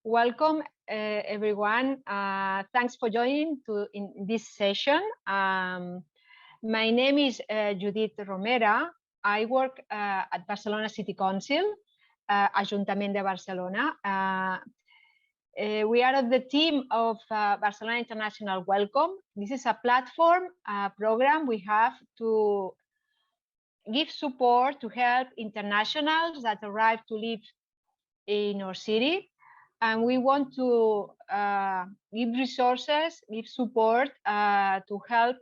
Welcome, everyone. Thanks for joining in this session. My name is Judith Romera. I work at Barcelona City Council, Ajuntament de Barcelona. We are at the team of Barcelona International Welcome. This is a platform program we have to give support to help internationals that arrive to live in our city. And we want to give resources, give support to help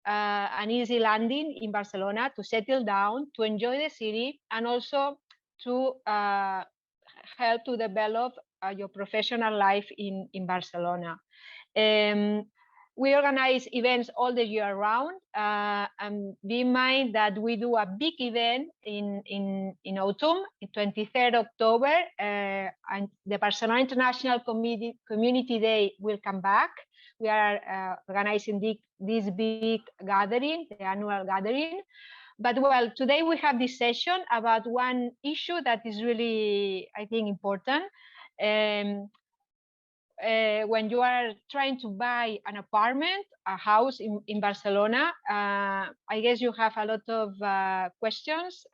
an easy landing in Barcelona, to settle down, to enjoy the city, and also to help to develop your professional life in Barcelona. We organize events all the year round, and be in mind that we do a big event in autumn, 23rd October, and the Barcelona International Community Day will come back. We are organizing this big gathering, the annual gathering. But well, today we have this session about one issue that is really, I think, important. When you are trying to buy an apartment, a house in Barcelona, I guess you have a lot of questions.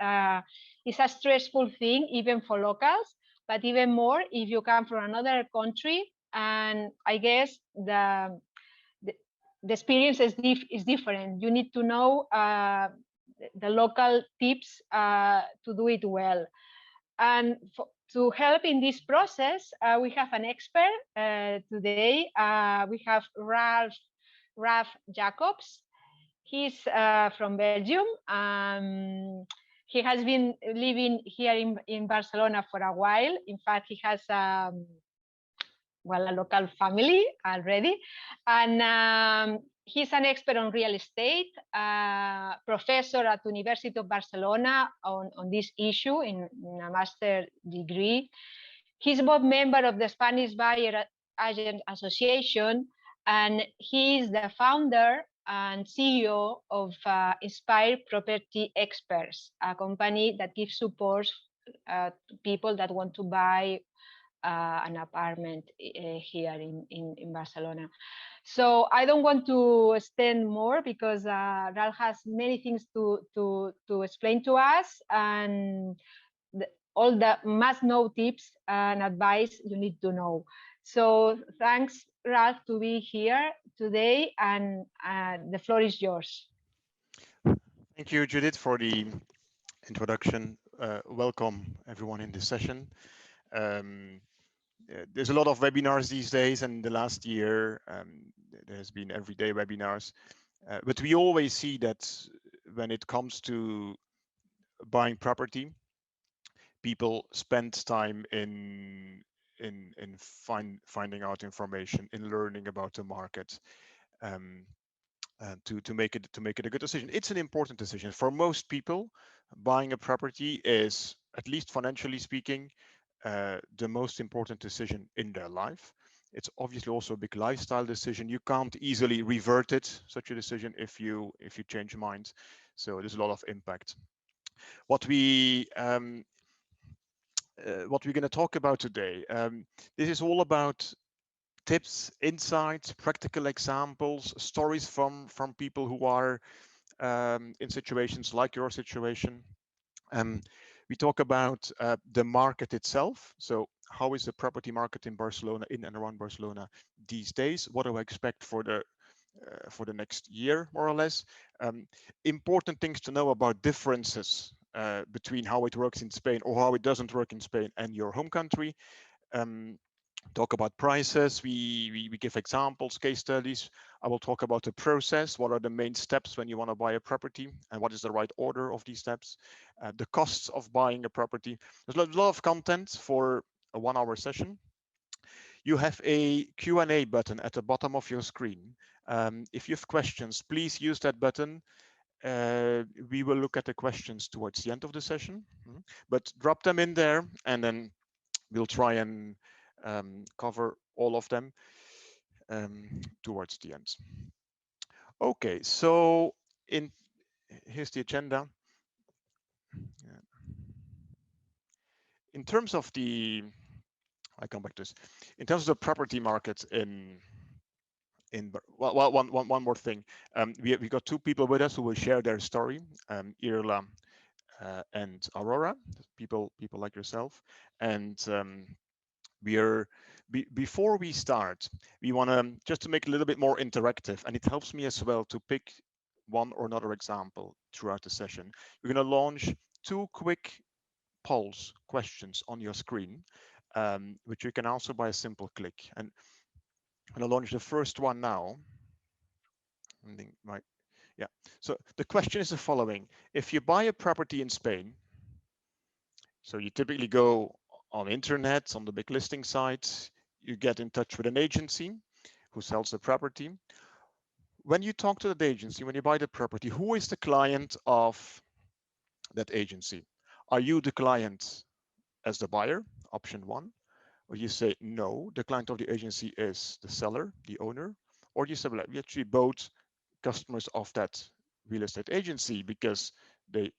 It's a stressful thing, even for locals, but even more if you come from another country. And I guess the experience is different. You need to know the local tips to do it well. And to help in this process, we have an expert today. We have Raf Jacobs. He's from Belgium. He has been living here in Barcelona for a while. In fact, he has a local family already. And he's an expert on real estate, professor at University of Barcelona on this issue in a master degree. He's both member of the Spanish Buyer Agent Association, and he is the founder and CEO of Inspire Property Experts, a company that gives support to people that want to buy an apartment here in Barcelona. So I don't want to extend more because Ralph has many things to explain to us, and all the must-know tips and advice you need to know. So thanks, Ralph, to be here today, and the floor is yours. Thank you, Judith, for the introduction. Welcome everyone in this session. There's a lot of webinars these days, and the last year there has been everyday webinars. But we always see that when it comes to buying property, people spend time in finding out information, in learning about the market, to make it a good decision. It's an important decision for most people. Buying a property is, at least financially speaking, the most important decision in their life. It's obviously also a big lifestyle decision. You can't easily revert it, such a decision, if you change your mind. So there's a lot of impact. What we're going to talk about today, this is all about tips, insights, practical examples, stories from people who are in situations like your situation. We talk about the market itself. So how is the property market in Barcelona, in and around Barcelona these days? What do I expect for the next year, more or less? Important things to know about differences between how it works in Spain or how it doesn't work in Spain and your home country. Talk about prices. We give examples, case studies. I will talk about the process. What are the main steps when you want to buy a property, and what is the right order of these steps? The costs of buying a property. There's a lot of content for a 1-hour session. You have a Q&A button at the bottom of your screen. If you have questions, please use that button. We will look at the questions towards the end of the session, but drop them in there, and then we'll try and cover all of them towards the end. Okay, so here's the agenda. In terms of the I come back to this. In terms of the property market well, one more thing. We got two people with us who will share their story. Irla and Aurora, people like yourself, and before we start, we want to just to make it a little bit more interactive, and it helps me as well to pick one or another example throughout the session. We're going to launch two quick polls, questions on your screen, which you can answer by a simple click. And I'm going to launch the first one now. I think yeah. So the question is the following: if you buy a property in Spain, so you typically go on internet, on the big listing sites, you get in touch with an agency who sells the property. When you talk to that agency, when you buy the property, who is the client of that agency? Are you the client as the buyer, option one? Or you say, no, the client of the agency is the seller, the owner? Or you say, well, we actually both customers of that real estate agency because they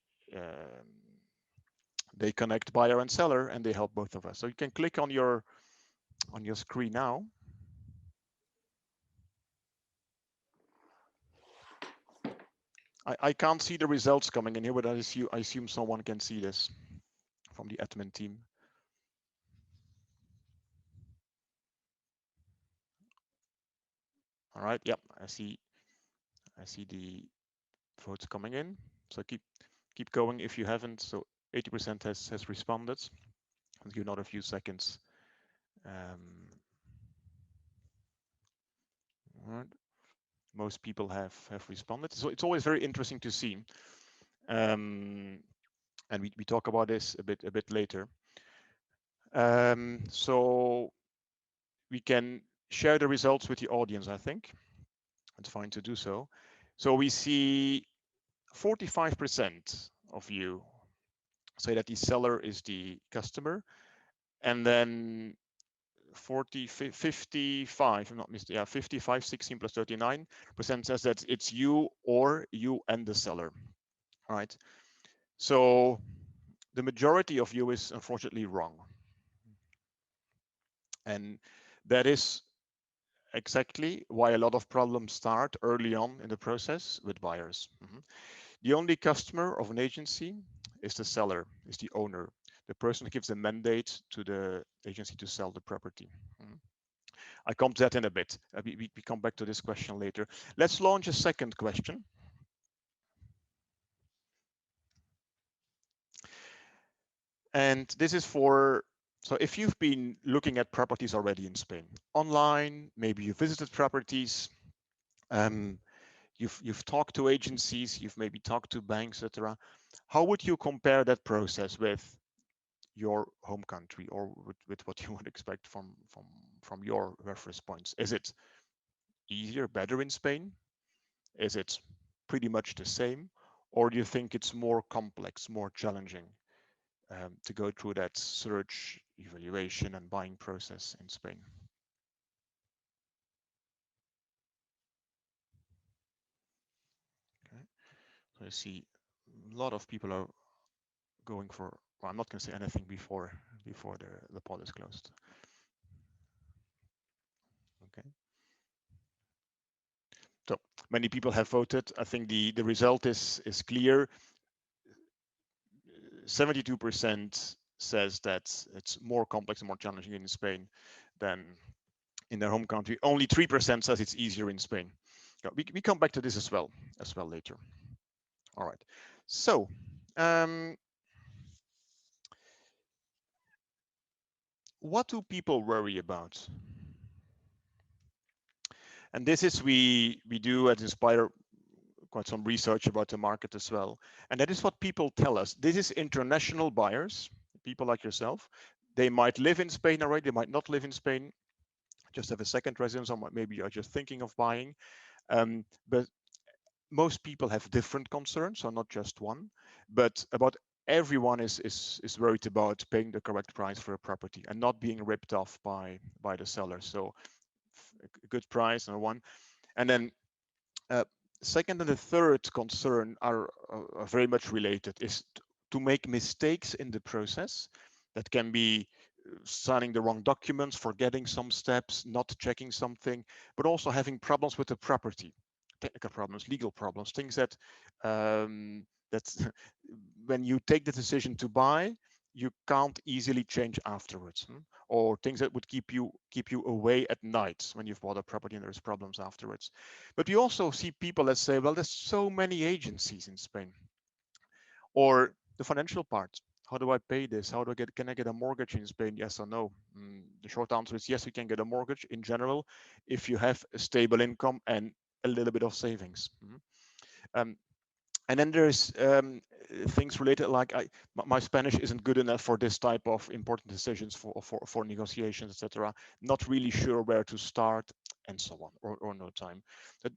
they connect buyer and seller and they help both of us. So you can click on your screen now. I can't see the results coming in here, but I assume someone can see this from the admin team. All right, yep, I see the votes coming in. So keep going if you haven't. So 80% has responded. I'll give another few seconds. All right. Most people have responded. So it's always very interesting to see. And we talk about this a bit later. So we can share the results with the audience, I think. It's fine to do so. So we see 45% of you say that the seller is the customer, and then 55, I'm not mistaken, yeah, 55, 16 plus 39% says that it's you or you and the seller. All right. So the majority of you is unfortunately wrong. And that is exactly why a lot of problems start early on in the process with buyers. The only customer of an agency is the seller, is the owner, the person who gives the mandate to the agency to sell the property. I come to that in a bit. We come back to this question later. Let's launch a second question. And this is for, so if you've been looking at properties already in Spain, online, maybe you visited properties, you've talked to agencies, you've maybe talked to banks, etc. How would you compare that process with your home country or with what you would expect from your reference points? Is it easier, better in Spain? Is it pretty much the same? Or do you think it's more complex, more challenging to go through that search, evaluation, and buying process in Spain? Okay, so I see a lot of people are going for, well, I'm not going to say anything before the poll is closed. Okay. So many people have voted. I think the result is clear. 72% says that it's more complex and more challenging in Spain than in their home country. Only 3% says it's easier in Spain. We come back to this as well later. All right. So what do people worry about? And this is we do at Inspire quite some research about the market as well. And that is what people tell us. This is international buyers, people like yourself. They might live in Spain already, they might not live in Spain, just have a second residence, or maybe you're just thinking of buying. But most people have different concerns, so not just one. But about everyone is worried about paying the correct price for a property and not being ripped off by the seller. So a good price, number one. And then second and the third concern are very much related, is to make mistakes in the process that can be signing the wrong documents, forgetting some steps, not checking something, but also having problems with the property, technical problems, legal problems, things that that's when you take the decision to buy, you can't easily change afterwards, or things that would keep you away at night when you've bought a property and there's problems afterwards. But we also see people that say, well, there's so many agencies in Spain, or the financial part. How do I pay this? How do I get? Can I get a mortgage in Spain? Yes or no? The short answer is yes. You can get a mortgage in general if you have a stable income and a little bit of savings. Um, and then there's things related like my Spanish isn't good enough for this type of important decisions for negotiations, etc. Not really sure where to start, and so on, or no time. But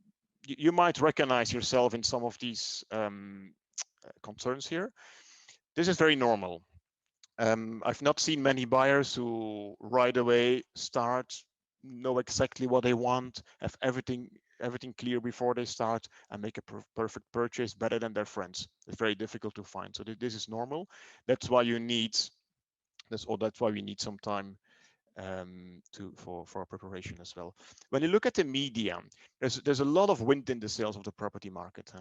you might recognize yourself in some of these concerns here. This is very normal. I've not seen many buyers who right away start, know exactly what they want, have everything clear before they start, and make a perfect purchase better than their friends. It's very difficult to find. So this is normal. That's why you need this, or that's why we need some time for preparation as well. When you look at the media, there's a lot of wind in the sails of the property market.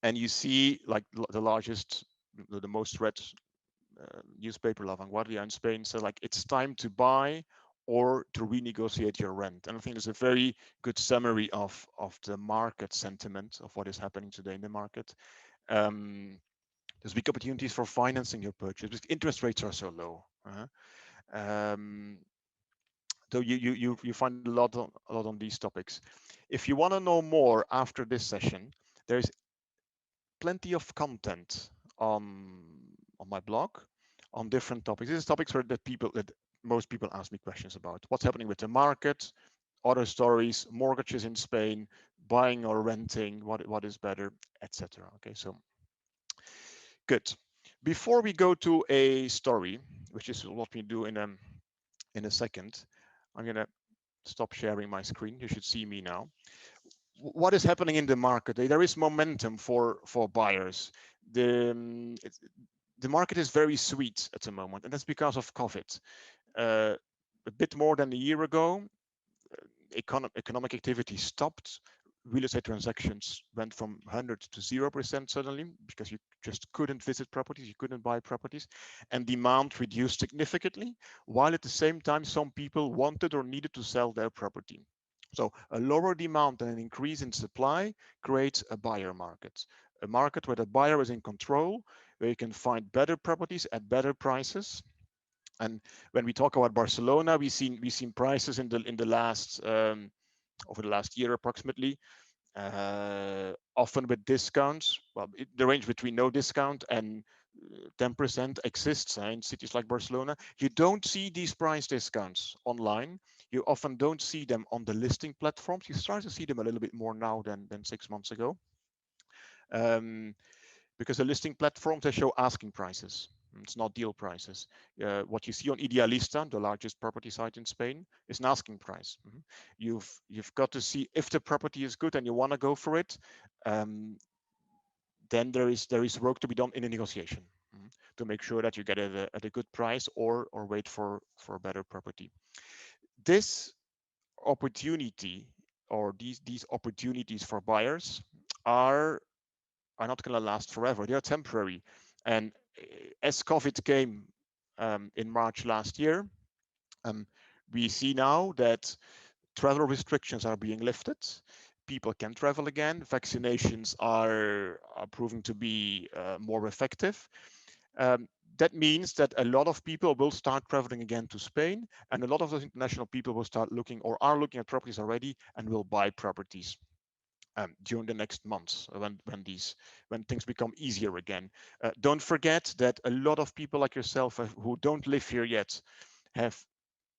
And you see like the largest, the most read newspaper La Vanguardia in Spain said like it's time to buy or to renegotiate your rent. And I think it's a very good summary of the market sentiment of what is happening today in the market. There's big opportunities for financing your purchase because interest rates are so low. So you find a lot on these topics. If you want to know more after this session, there's plenty of content on my blog on different topics. These are topics that most people ask me questions about. What's happening with the market, other stories, mortgages in Spain, buying or renting, what is better, etc. Okay, so good. Before we go to a story, which is what we do in a second, I'm gonna stop sharing my screen. You should see me now. What is happening in the market? There is momentum for buyers. The market is very sweet at the moment, and that's because of COVID. Uh, a bit more than a year ago, economic activity stopped. Real estate transactions went from 100 to 0% suddenly because you just couldn't visit properties, you couldn't buy properties, and demand reduced significantly, while at the same time some people wanted or needed to sell their property. So a lower demand and an increase in supply creates a buyer market, a market where the buyer is in control, where you can find better properties at better prices. And when we talk about Barcelona, we've seen prices in the last over the last year approximately, often with discounts. Well, the range between no discount and 10% exists in cities like Barcelona. You don't see these price discounts online. You often don't see them on the listing platforms. You start to see them a little bit more now than 6 months ago. Because the listing platforms, they show asking prices. It's not deal prices. What you see on Idealista, the largest property site in Spain, is an asking price. You've got to see if the property is good and you want to go for it. Then there is work to be done in a negotiation to make sure that you get it at a good price or wait for a better property. This opportunity, or these opportunities for buyers are not going to last forever. They are temporary. And as COVID came in March last year, we see now that travel restrictions are being lifted. People can travel again. Vaccinations are proving to be more effective. That means that a lot of people will start traveling again to Spain, and a lot of those international people will start looking or are looking at properties already and will buy properties during the next months when things become easier again. Don't forget that a lot of people like yourself who don't live here yet have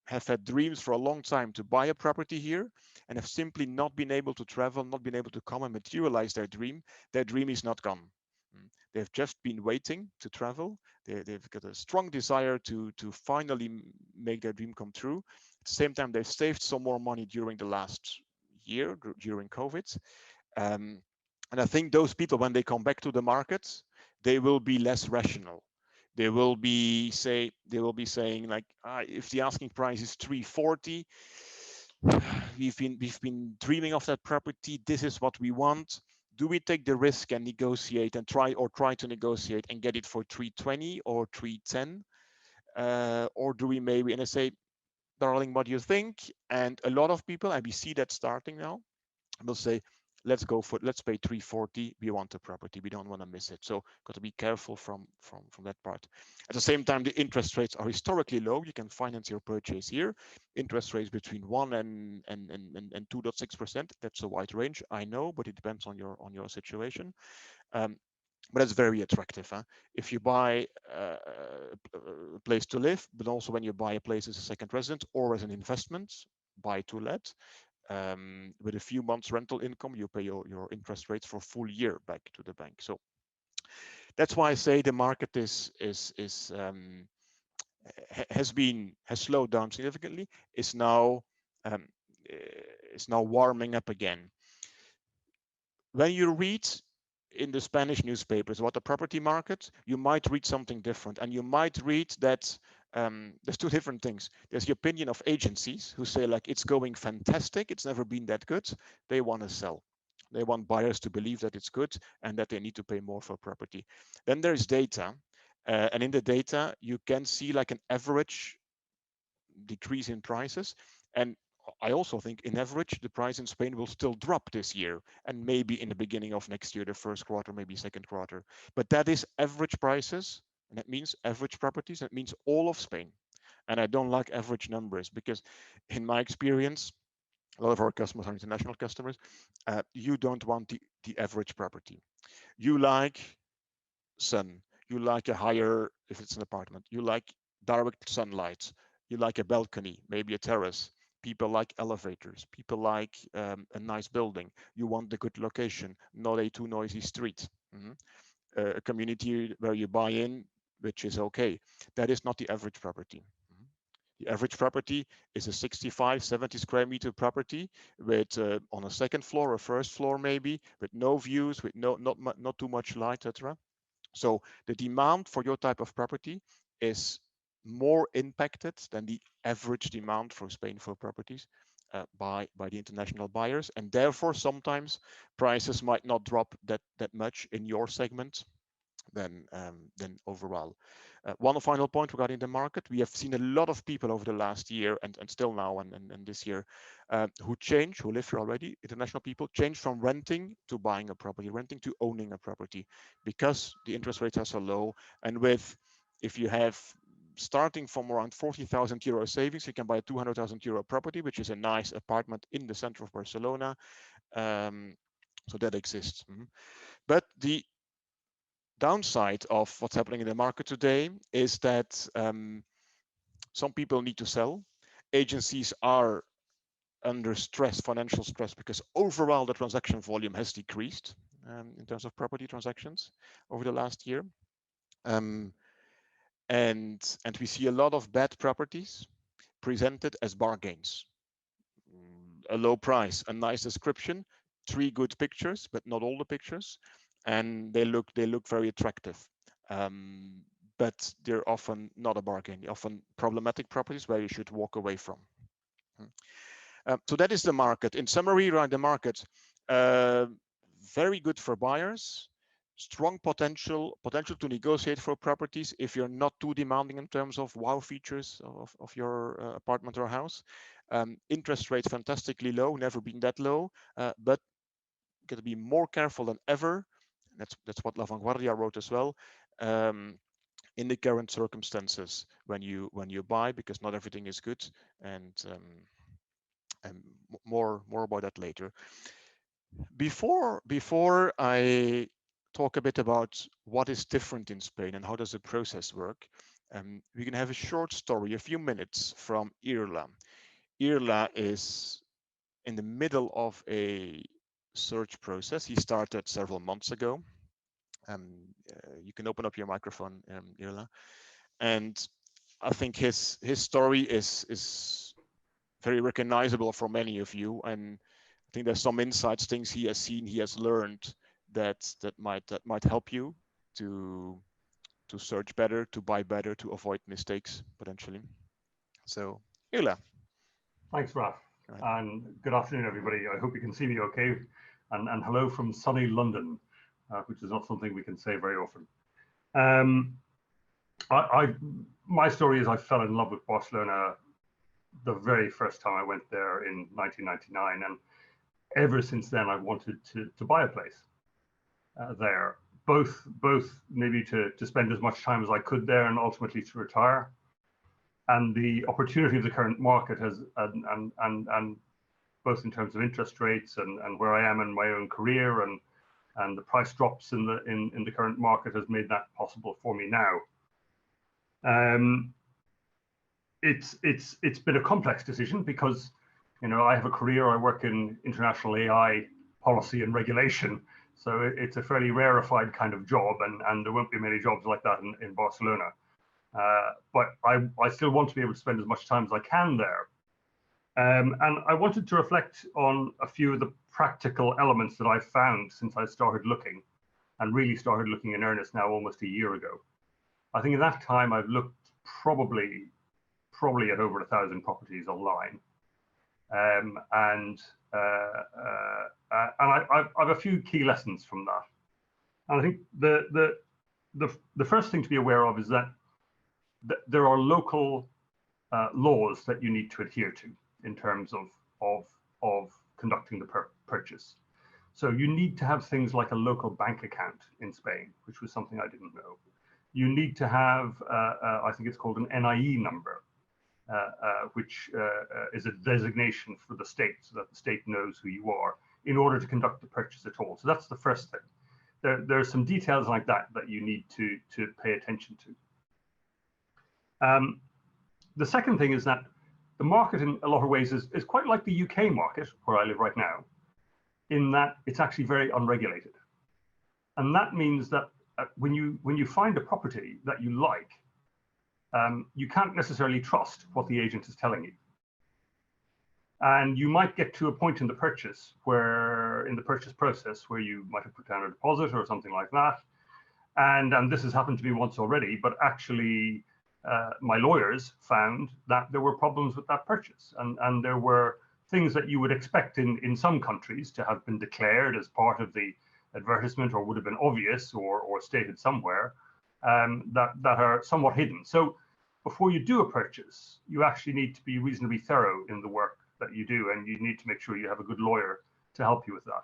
had dreams for a long time to buy a property here and have simply not been able to travel, not been able to come and materialize their dream. Their dream is not gone. They've just been waiting to travel. They've got a strong desire to finally make their dream come true. At the same time, they've saved some more money during the last year, during COVID. And I think those people, when they come back to the market, they will be less rational. They will be saying like, if the asking price is 340, we've been dreaming of that property. This is what we want. Do we take the risk and negotiate and try to negotiate and get it for 320 or 310? Or do we maybe, and I say, darling, what do you think? And a lot of people, and we see that starting now, will say, let's pay 340. We want the property. We don't want to miss it. So got to be careful from that part. At the same time, the interest rates are historically low. You can finance your purchase here. Interest rates between 1 and 2.6%. That's a wide range, I know, but it depends on your situation. But it's very attractive. Huh? If you buy a place to live, but also when you buy a place as a second residence or as an investment, buy to let, with a few months rental income, you pay your interest rates for a full year back to the bank. So that's why I say the market has slowed down significantly. Um, is now warming up again. When you read in the Spanish newspapers about the property market, you might read something different, and you might read that there's two different things. There's the opinion of agencies who say like, it's going fantastic, it's never been that good. They want to sell. They want buyers to believe that it's good and that they need to pay more for property. Then there's data, and in the data you can see like an average decrease in prices. And I also think in average, the price in Spain will still drop this year, and maybe in the beginning of next year, the first quarter, maybe second quarter. But that is average prices, and that means average properties. That means all of Spain. And I don't like average numbers because, in my experience, a lot of our customers are international customers. You don't want the average property. You like sun. You like a higher, if it's an apartment, you like direct sunlight. You like a balcony, maybe a terrace. People like elevators. People like a nice building. You want the good location, not a too noisy street. Mhm. A community where you buy in, which is okay. That is not the average property. Mhm. The average property is a 65, 70 square meter property with on a second floor or first floor maybe, with no views, with not too much light, etc. So the demand for your type of property is more impacted than the average demand for Spain for properties by the international buyers, and therefore sometimes prices might not drop that much in your segment than overall. One final point regarding the market: we have seen a lot of people over the last year and still now and this year who live here already. International people change from renting to buying a property, renting to owning a property, because the interest rates are so low. And if you have starting from around 40,000 euro savings, you can buy a 200,000 euro property, which is a nice apartment in the center of Barcelona. So that exists. But the downside of what's happening in the market today is that some people need to sell. Agencies are under stress, financial stress, because overall the transaction volume has decreased in terms of property transactions over the last year. And we see a lot of bad properties presented as bargains. A low price, a nice description, 3 good pictures, but not all the pictures, and they look very attractive. But they're often not a bargain, often problematic properties where you should walk away from. So that is the market. In summary, around the market, very good for buyers, strong potential to negotiate for properties if you're not too demanding in terms of wow features of your apartment or house. Interest rates fantastically low, never been that low, but got to be more careful than ever. That's what La Vanguardia wrote as well. In the current circumstances when you buy, because not everything is good, and more about that later. Before I talk a bit about what is different in Spain and how does the process work, we can have a short story, a few minutes, from Irla. Irla is in the middle of a search process. He started several months ago. You can open up your microphone, Irla. And I think his story is very recognizable for many of you. And I think there's some insights, things he has seen, he has learned that might help you to search better, to buy better, to avoid mistakes potentially. So, Ila. Thanks, Raf. And good afternoon, everybody. I hope you can see me okay. And hello from sunny London, which is not something we can say very often. My story is I fell in love with Barcelona the very first time I went there in 1999. And ever since then, I wanted to buy a place there, both maybe to spend as much time as I could there and ultimately to retire. And the opportunity of the current market has, and both in terms of interest rates and where I am in my own career and the price drops in the current market has made that possible for me now. It's been a complex decision because, you know, I have a career, I work in international AI policy and regulation, so it's a fairly rarefied kind of job, and there won't be many jobs like that in Barcelona. But I still want to be able to spend as much time as I can there. And I wanted to reflect on a few of the practical elements that I've found since I started looking, and really started looking in earnest now almost a year ago. I think at that time I've looked probably at over 1,000 properties online. And I have a few key lessons from that. And I think the first thing to be aware of is that there are local laws that you need to adhere to in terms of conducting the purchase. So you need to have things like a local bank account in Spain, which was something I didn't know. You need to have, I think it's called an NIE number, which is a designation for the state, so that the state knows who you are in order to conduct the purchase at all. So that's the first thing. There are some details like that you need to pay attention to. The second thing is that the market in a lot of ways is quite like the UK market, where I live right now, in that it's actually very unregulated. And that means that when you find a property that you like, you can't necessarily trust what the agent is telling you. And you might get to a point in the purchase process where you might have put down a deposit or something like that. And this has happened to me once already, but actually my lawyers found that there were problems with that purchase. And there were things that you would expect in some countries to have been declared as part of the advertisement or would have been obvious or stated somewhere, that are somewhat hidden. So before you do a purchase, you actually need to be reasonably thorough in the work that you do, and you need to make sure you have a good lawyer to help you with that.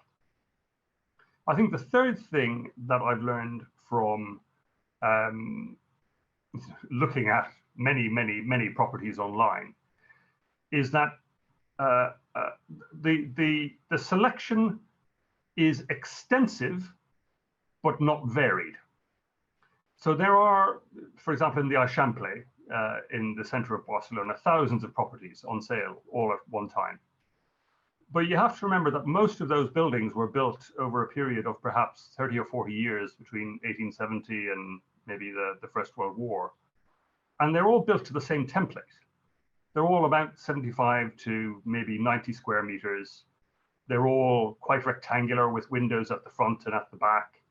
I think the third thing that I've learned from looking at many properties online is that the selection is extensive but not varied. So there are, for example, in the Eixample, in the center of Barcelona, thousands of properties on sale all at one time. But you have to remember that most of those buildings were built over a period of perhaps 30 or 40 years between 1870 and maybe the First World War. And they're all built to the same template. They're all about 75 to maybe 90 square meters. They're all quite rectangular with windows at the front and at the back.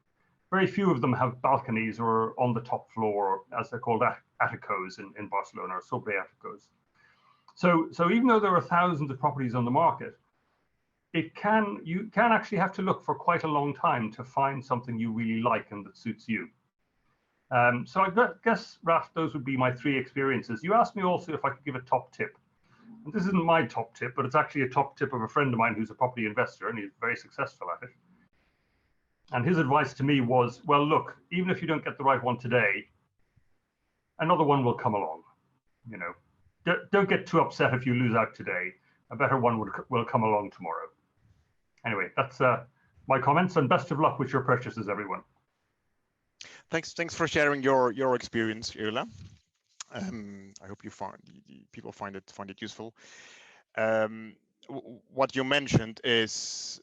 Very few of them have balconies or on the top floor, as they're called aticos in Barcelona, or sobre aticos. So even though there are thousands of properties on the market, you can actually have to look for quite a long time to find something you really like and that suits you. So I guess, Raf, those would be my three experiences. You asked me also if I could give a top tip. And this isn't my top tip, but it's actually a top tip of a friend of mine who's a property investor, and he's very successful at it. And his advice to me was, well, look, even if you don't get the right one today, another one will come along. You know, don't get too upset if you lose out today. A better one will come along tomorrow. Anyway, that's my comments, and best of luck with your purchases, everyone. Thanks for sharing your experience, Irla. I hope people find it useful. What you mentioned is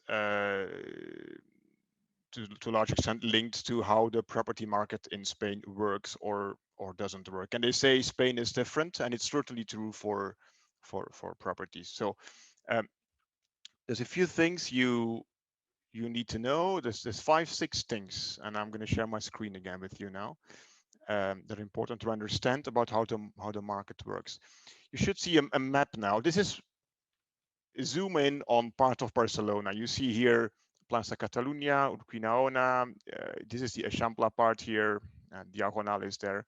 to a large extent linked to how the property market in Spain works or doesn't work. And they say Spain is different, and it's certainly true for properties. So there's a few things you need to know. There's 5-6 things, and I'm going to share my screen again with you now. that are important to understand about how the market works. You should see a map now. This is zoom in on part of Barcelona. You see here Plaza Catalunya, Urquinaona. This is the Eixample part here, and Diagonal is there.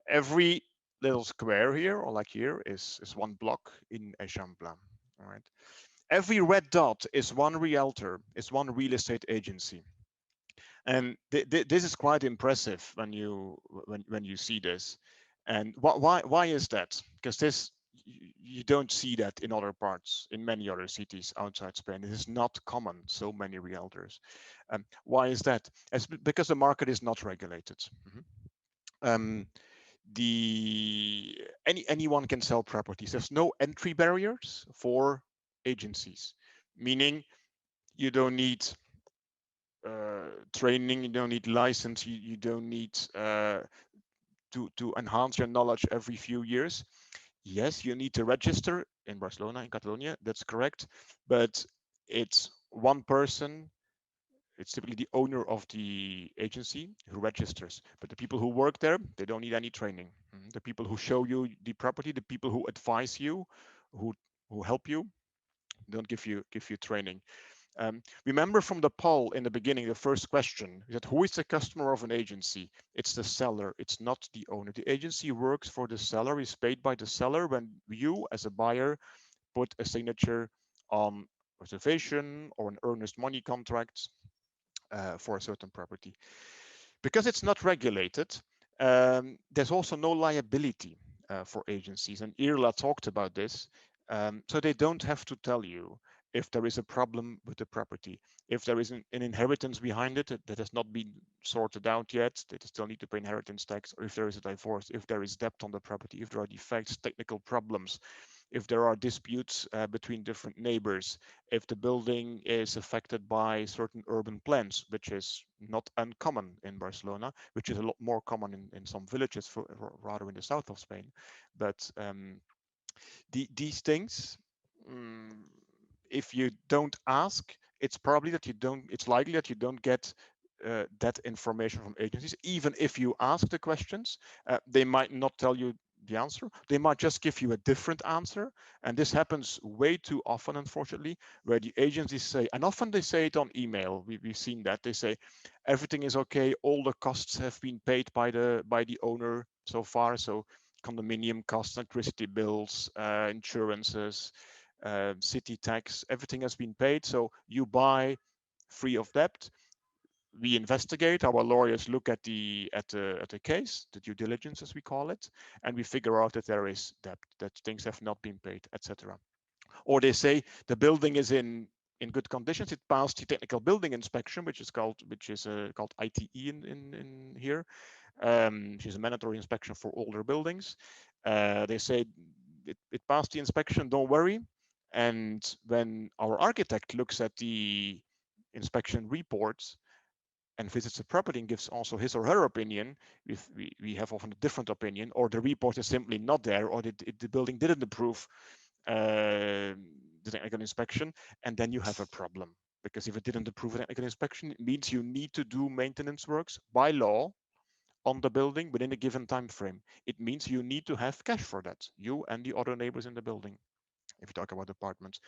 Every little square here, or like here, is one block in Eixample. All right. Every red dot is one realtor, is one real estate agency. And this is quite impressive when you see this. And why is that? Because this, you don't see that in other parts, in many other cities outside Spain. This is not common, so many realtors. Why is that? It's because the market is not regulated. Anyone can sell properties. There's no entry barriers for agencies, meaning you don't need training, you don't need license, you don't need to enhance your knowledge every few years. Yes, you need to register in Barcelona, in Catalonia, that's correct, but it's one person. It's typically the owner of the agency who registers, but the people who work there, they don't need any training. The people who show you the property, the people who advise you, who help you, don't give you training. Remember from the poll in the beginning, the first question is that who is the customer of an agency? It's the seller, it's not the owner. The agency works for the seller, is paid by the seller when you as a buyer put a signature on reservation or an earnest money contract for a certain property. Because it's not regulated, there's also no liability for agencies, and Irla talked about this. So they don't have to tell you if there is a problem with the property, if there is an inheritance behind it that has not been sorted out yet, that they still need to pay inheritance tax, or if there is a divorce, if there is debt on the property, if there are defects, technical problems, if there are disputes between different neighbors, if the building is affected by certain urban plans, which is not uncommon in Barcelona, which is a lot more common in some villages, rather in the south of Spain. But these things, if you don't ask, it's probably that you don't, it's likely that you don't get that information from agencies. Even if you ask the questions, they might not tell you the answer. They might just give you a different answer. And this happens way too often, unfortunately, where the agencies say, and often they say it on email, we've seen that, they say, everything is okay, all the costs have been paid by the owner so far. So condominium costs, electricity bills, insurances, city tax, everything has been paid. So you buy free of debt. We investigate, our lawyers look at the case, the due diligence as we call it, and we figure out that there is debt, that things have not been paid, etc. Or they say the building is in good conditions, it passed the technical building inspection, which is called ITE in here, which is a mandatory inspection for older buildings. They say it passed the inspection, don't worry. And when our architect looks at the inspection reports and visits the property and gives also his or her opinion, we have often a different opinion, or the report is simply not there, or the building didn't approve the technical inspection, and then you have a problem. Because if it didn't approve a technical inspection, it means you need to do maintenance works by law on the building within a given time frame. It means you need to have cash for that, you and the other neighbors in the building, if you talk about apartments.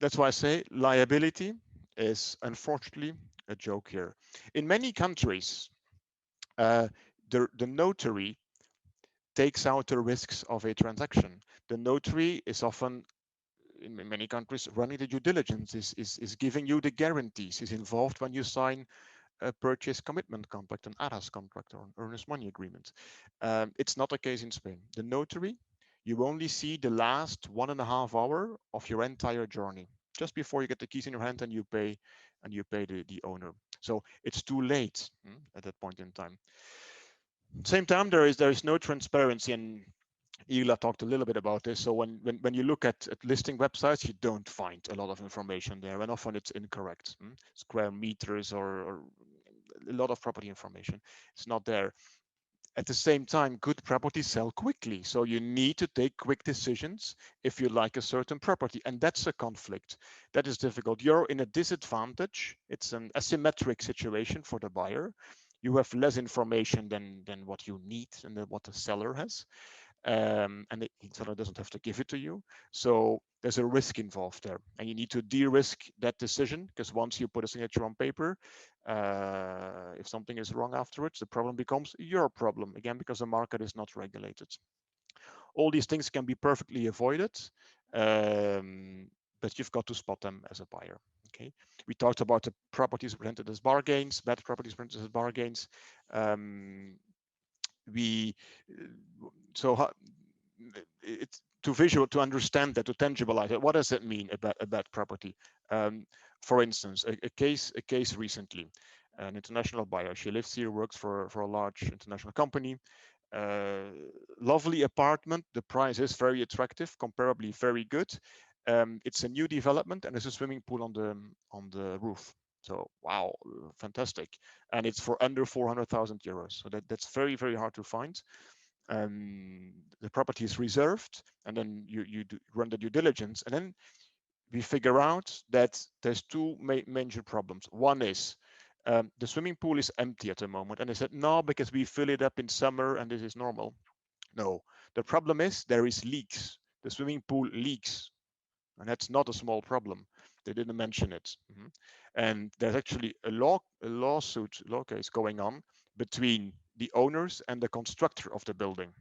That's why I say liability is unfortunately a joke here. In many countries, the notary takes out the risks of a transaction. The notary is often, in many countries, running the due diligence, is giving you the guarantees, is involved when you sign a purchase commitment contract, an arras contract, or an earnest money agreement. It's not the case in Spain. The notary, you only see the last 1.5 hours of your entire journey, just before you get the keys in your hand and you pay the owner. So it's too late at that point in time. Same time, there is no transparency, and Ila talked a little bit about this. So when you look at listing websites, you don't find a lot of information there, and often it's incorrect. Square meters or a lot of property information, it's not there. At the same time, good properties sell quickly, so you need to take quick decisions if you like a certain property, and that's a conflict. That is difficult. You're in a disadvantage. It's an asymmetric situation for the buyer. you have less information than what you need and what the seller has. And the seller doesn't have to give it to you. So there's a risk involved there, and you need to de-risk that decision, because once you put a signature on paper, if something is wrong afterwards, the problem becomes your problem again, because the market is not regulated. All these things can be perfectly avoided, but you've got to spot them as a buyer. Okay, we talked about the properties rented as bargains, bad properties rented as bargains. So it's to understand that, to tangibilize it. What does that mean about a bad property? For instance, a case recently, an international buyer. She lives here, works for a large international company. Lovely apartment. The price is very attractive, comparably very good. It's a new development, and there's a swimming pool on the roof. So wow, fantastic, and it's for under 400,000 euros. So that's very, very hard to find. The property is reserved, and then you run the due diligence, and then we figure out that there's two major problems. One is the swimming pool is empty at the moment, and they said no, because we fill it up in summer and this is normal. No, the problem is there is leaks. The swimming pool leaks, and that's not a small problem. They didn't mention it. And there's actually a law case going on between the owners and the constructor of the building.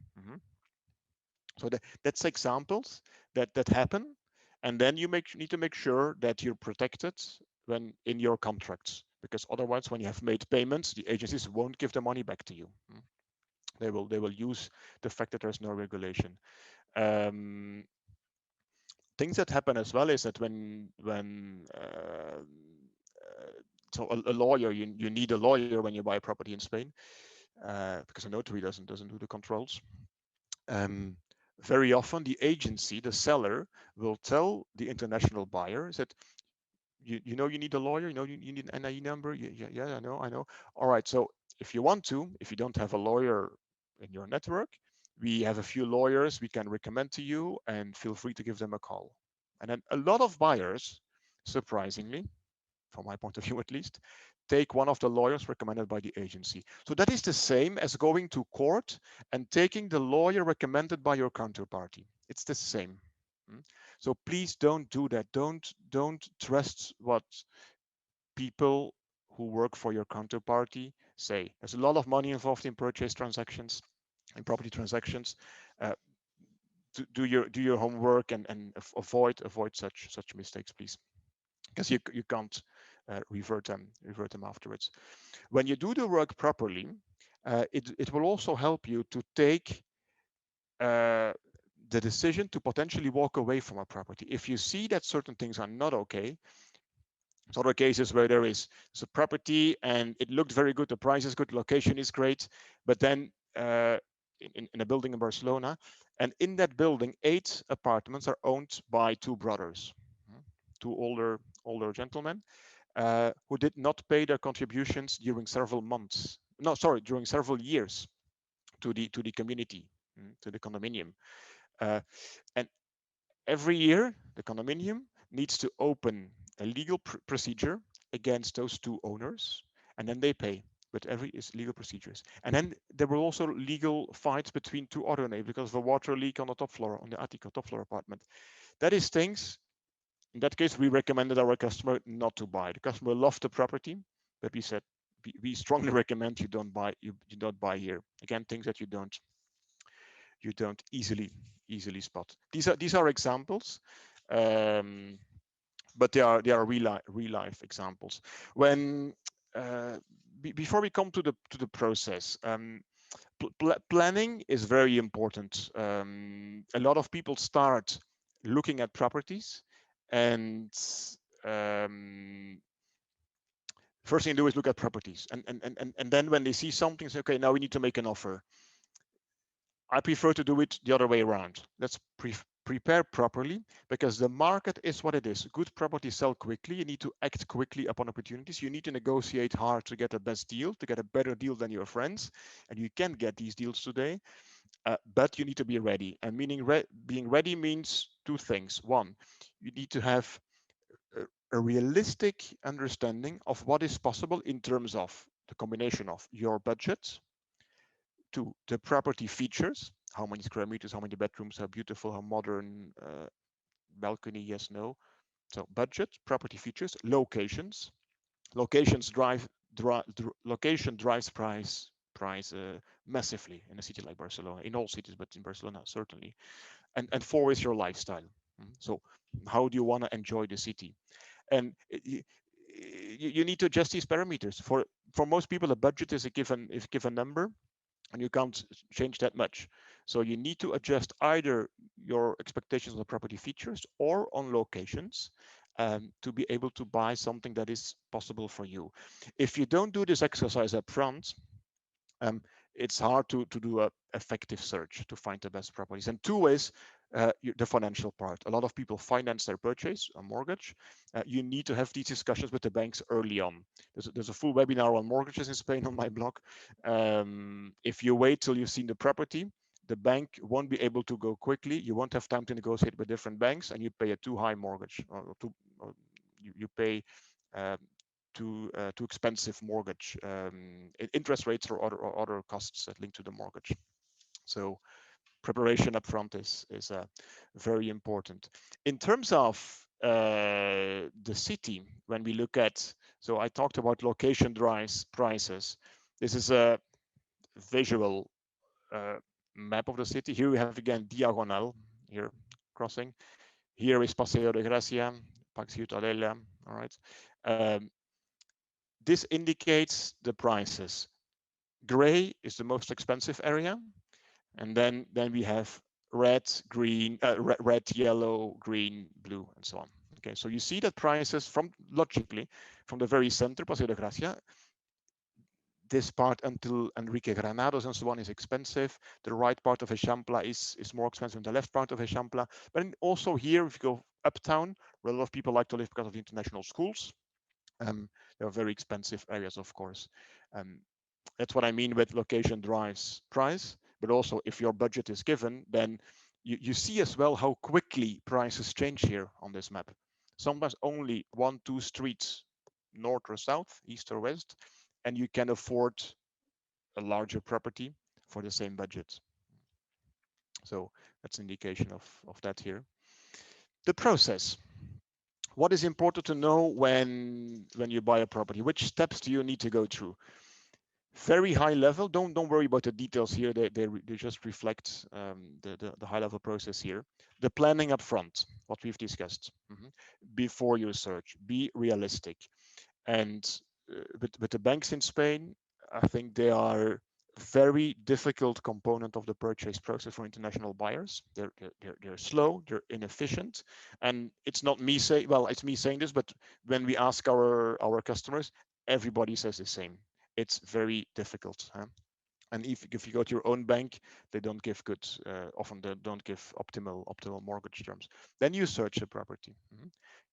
So that's examples that happen, and then you need to make sure that you're protected when in your contracts, because otherwise, when you have made payments, the agencies won't give the money back to you. They will use the fact that there's no regulation. Things that happen as well is that so a lawyer, you need a lawyer when you buy a property in Spain, because a notary doesn't do the controls. Very often the agency, the seller, will tell the international buyer that you know you need a lawyer, you need an NIE number. Yeah, I know. All right, so if you don't have a lawyer in your network, we have a few lawyers we can recommend to you, and feel free to give them a call. And then a lot of buyers, surprisingly, from my point of view at least, take one of the lawyers recommended by the agency. So that is the same as going to court and taking the lawyer recommended by your counterparty. It's the same. So please don't do that. Don't trust what people who work for your counterparty say. There's a lot of money involved in purchase transactions, in property transactions. Do your homework and avoid such mistakes, please, because you can't revert them afterwards. When you do the work properly, it will also help you to take the decision to potentially walk away from a property. If you see that certain things are not okay, there's other cases where there's a property and it looked very good, the price is good, location is great, but then in a building in Barcelona, and in that building, 8 apartments are owned by 2 brothers, 2 older gentlemen, who did not pay their contributions during several months. No, sorry, during several years to the community, to the condominium. And every year, the condominium needs to open a legal procedure against those 2 owners, and then they pay. But every is legal procedures. And then there were also legal fights between 2 other neighbors because of a water leak on the top floor, on the attic top floor apartment. That is things. In that case, we recommended our customer not to buy. The customer loved the property, but we said we strongly recommend you don't buy here. Again, things that you don't easily spot. These are examples, but they are real life examples. When before we come to the process, planning is very important. A lot of people start looking at properties, and first thing they do is look at properties, and then when they see something, say, okay, now we need to make an offer. I prefer to do it the other way around. Let's prepare properly, because the market is what it is. Good properties sell quickly. You need to act quickly upon opportunities. You need to negotiate hard to get the best deal, to get a better deal than your friends. And you can get these deals today, but you need to be ready. And being ready means 2 things. One, you need to have a realistic understanding of what is possible in terms of the combination of your budget to the property features, how many square meters, how many bedrooms, how beautiful, how modern, balcony, yes, no. So budget, property features, locations. Locations location drives price massively in a city like Barcelona, in all cities, but in Barcelona certainly. And four is your lifestyle. So how do you want to enjoy the city? And you need to adjust these parameters. For most people, a budget is a given number, and you can't change that much. So you need to adjust either your expectations on the property features or on locations, to be able to buy something that is possible for you. If you don't do this exercise up front, it's hard to do an effective search to find the best properties. And two is the financial part. A lot of people finance their purchase, a mortgage. You need to have these discussions with the banks early on. There's a full webinar on mortgages in Spain on my blog. If you wait till you've seen the property, the bank won't be able to go quickly. You won't have time to negotiate with different banks, and you pay a too high mortgage, or you pay too expensive mortgage, interest rates or other costs that link to the mortgage. So preparation upfront is very important. In terms of the city, when we look at, so I talked about location drives prices. This is a visual map of the city. Here we have again diagonal, here crossing. Here is Paseo de Gracia, Parque Ciutadella, all right. This indicates the prices. Gray is the most expensive area, and then we have red, green, red, yellow, green, blue, and so on. Okay, so you see that prices from logically from the very center, Paseo de Gracia, this part until Enrique Granados and so on is expensive. The right part of Eixample is more expensive than the left part of Eixample. But also here, if you go uptown, where a lot of people like to live because of the international schools, they are very expensive areas, of course. That's what I mean with location drives price. But also, if your budget is given, then you see as well how quickly prices change here on this map. Sometimes only 1-2 streets, north or south, east or west, and you can afford a larger property for the same budget. So that's an indication of that here. The process. What is important to know when you buy a property? Which steps do you need to go through? Very high level. Don't worry about the details here. They just reflect the high level process here. The planning up front, what we've discussed. Before your search, be realistic. And with the banks in Spain, I think they are very difficult component of the purchase process for international buyers. They're slow, they're inefficient, and it's not me saying, well, it's me saying this, but when we ask our customers, everybody says the same. It's very difficult. Huh? And if you go to your own bank, they don't give good, often they don't give optimal mortgage terms. Then you search the property.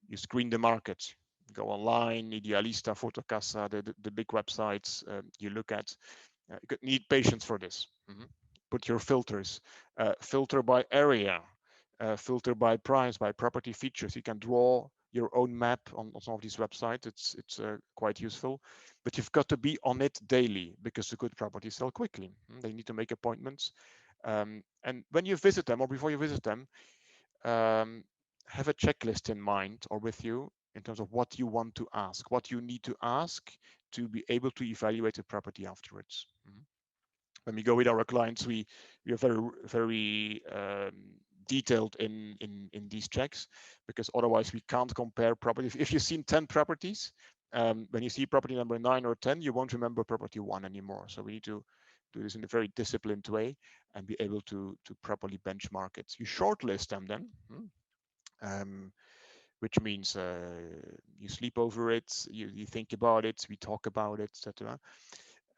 You screen the market. Go online, Idealista, Fotocasa, the big websites you look at. You need patience for this. Put your filters. Filter by area. Filter by price, by property features. You can draw your own map on some of these websites. It's quite useful, but you've got to be on it daily because the good properties sell quickly. They need to make appointments, and when you visit them or before you visit them, have a checklist in mind or with you in terms of what you want to ask, what you need to ask to be able to evaluate the property afterwards. When we go with our clients, we are very detailed in these checks, because otherwise we can't compare properties. If you've seen 10 properties, when you see property number 9 or 10, you won't remember property 1 anymore. So we need to do this in a very disciplined way and be able to properly benchmark it. You shortlist them then, which means you sleep over it, you think about it, we talk about it, etc.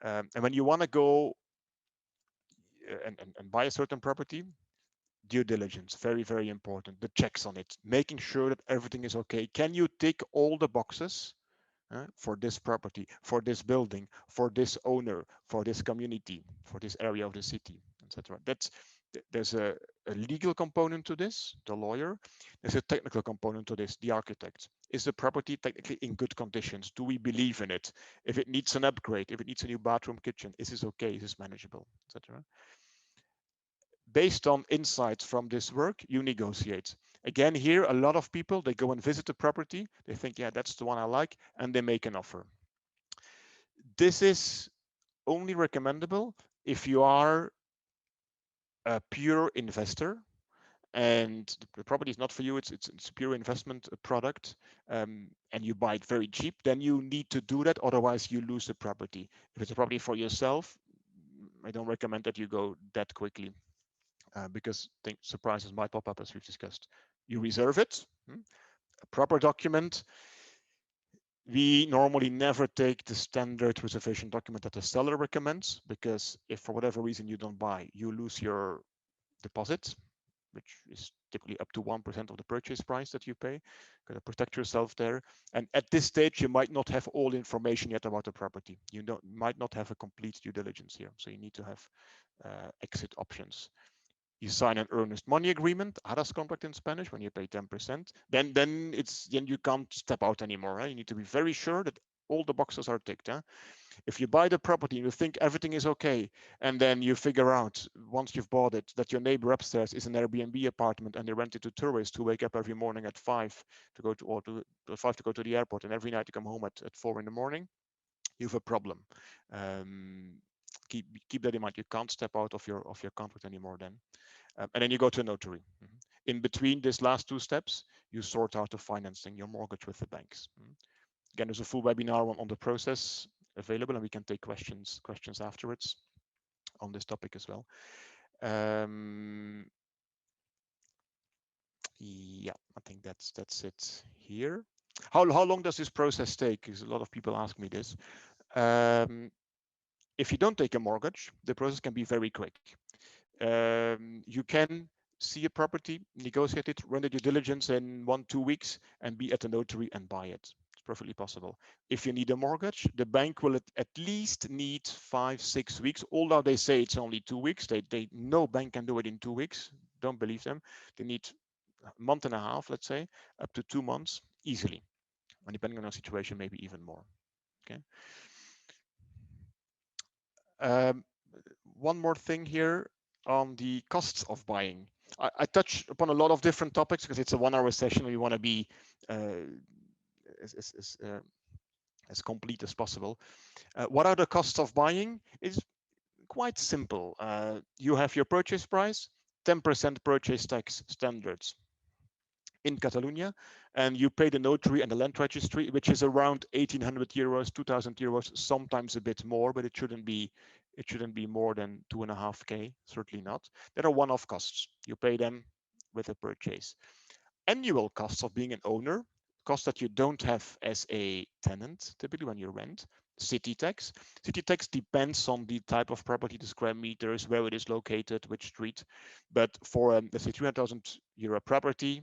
And when you want to go and buy a certain property, due diligence, very important. The checks on it, making sure that everything is okay. Can you tick all the boxes for this property, for this building, for this owner, for this community, for this area of the city, etc. That's There's a legal component to this, the lawyer. There's a technical component to this, the architect. Is the property technically in good conditions? Do we believe in it? If it needs an upgrade, if it needs a new bathroom, kitchen, is this okay? Is this manageable, etc.? Based on insights from this work, you negotiate. Again, here, a lot of people, they go and visit the property. They think, yeah, that's the one I like, and they make an offer. This is only recommendable if you are a pure investor and the property is not for you, it's a pure investment product, and you buy it very cheap, then you need to do that, otherwise you lose the property. If it's a property for yourself, I don't recommend that you go that quickly, because surprises might pop up, as we've discussed. You reserve it, a proper document. We normally never take the standard reservation document that the seller recommends, because if for whatever reason you don't buy, you lose your deposit, which is typically up to 1% of the purchase price that you pay. Got to protect yourself there. And at this stage, you might not have all information yet about the property. You might not have a complete due diligence here. So you need to have exit options. You sign an earnest money agreement, arras contract in Spanish, when you pay 10%. Then you can't step out anymore. Right? You need to be very sure that all the boxes are ticked. Huh? If you buy the property and you think everything is okay, and then you figure out once you've bought it that your neighbor upstairs is an Airbnb apartment and they rent it to tourists who wake up every morning at 5 to go to the airport, and every night to come home at 4 in the morning, you have a problem. Keep that in mind. You can't step out of your contract anymore then. And then you go to a notary. In between these last two steps, you sort out the financing, your mortgage with the banks. Again, there's a full webinar on the process available, and we can take questions afterwards on this topic as well. Yeah, I think that's it here. How long does this process take? Because a lot of people ask me this. If you don't take a mortgage, the process can be very quick. You can see a property, negotiate it, run the due diligence in 1-2 weeks, and be at the notary and buy it. It's perfectly possible. If you need a mortgage, the bank will at least need 5-6 weeks, although they say it's only 2 weeks. No bank can do it in 2 weeks. Don't believe them. They need a month and a half, let's say, up to 2 months easily. And depending on our situation, maybe even more. Okay. One more thing here on the costs of buying. I touch upon a lot of different topics because it's a 1-hour session. We want to be as complete as possible. What are the costs of buying? It's quite simple. You have your purchase price, 10% purchase tax standards in Catalonia, and you pay the notary and the land registry, which is around 1,800 euros, 2,000 euros, sometimes a bit more, but it shouldn't be more than 2.5K, certainly not. There are one-off costs. You pay them with a purchase. Annual costs of being an owner, costs that you don't have as a tenant, typically when you rent. City tax. City tax depends on the type of property, the square meters, where it is located, which street. But for let's say 300,000 euro property,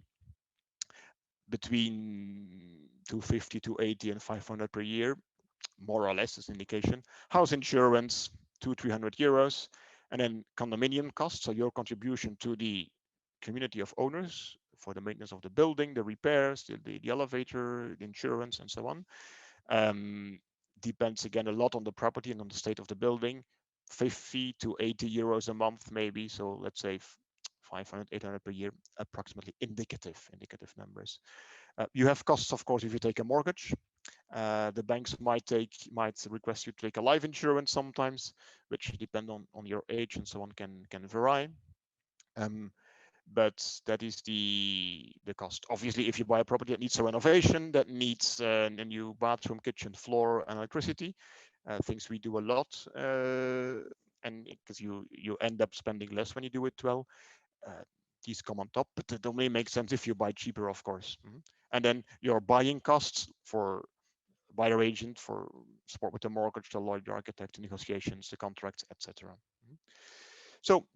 between 250, 280, and 500 per year, more or less as an indication. House insurance, 200-300 euros, and then condominium costs, so your contribution to the community of owners for the maintenance of the building, the repairs, the elevator, the insurance, and so on. Depends again a lot on the property and on the state of the building. 50 to 80 euros a month, maybe. So let's say 500, 800 per year, approximately indicative numbers. You have costs, of course, if you take a mortgage. The banks might request you to take a life insurance sometimes, which depend on your age and so on, can vary. But that is the cost. Obviously, if you buy a property that needs a renovation, that needs a new bathroom, kitchen, floor, and electricity, things we do a lot, and because you end up spending less when you do it well. These come on top, but it only makes sense if you buy cheaper, of course. And then your buying costs for buyer agent, for support with the mortgage, the lawyer, the architect, the negotiations, the contracts, etc. So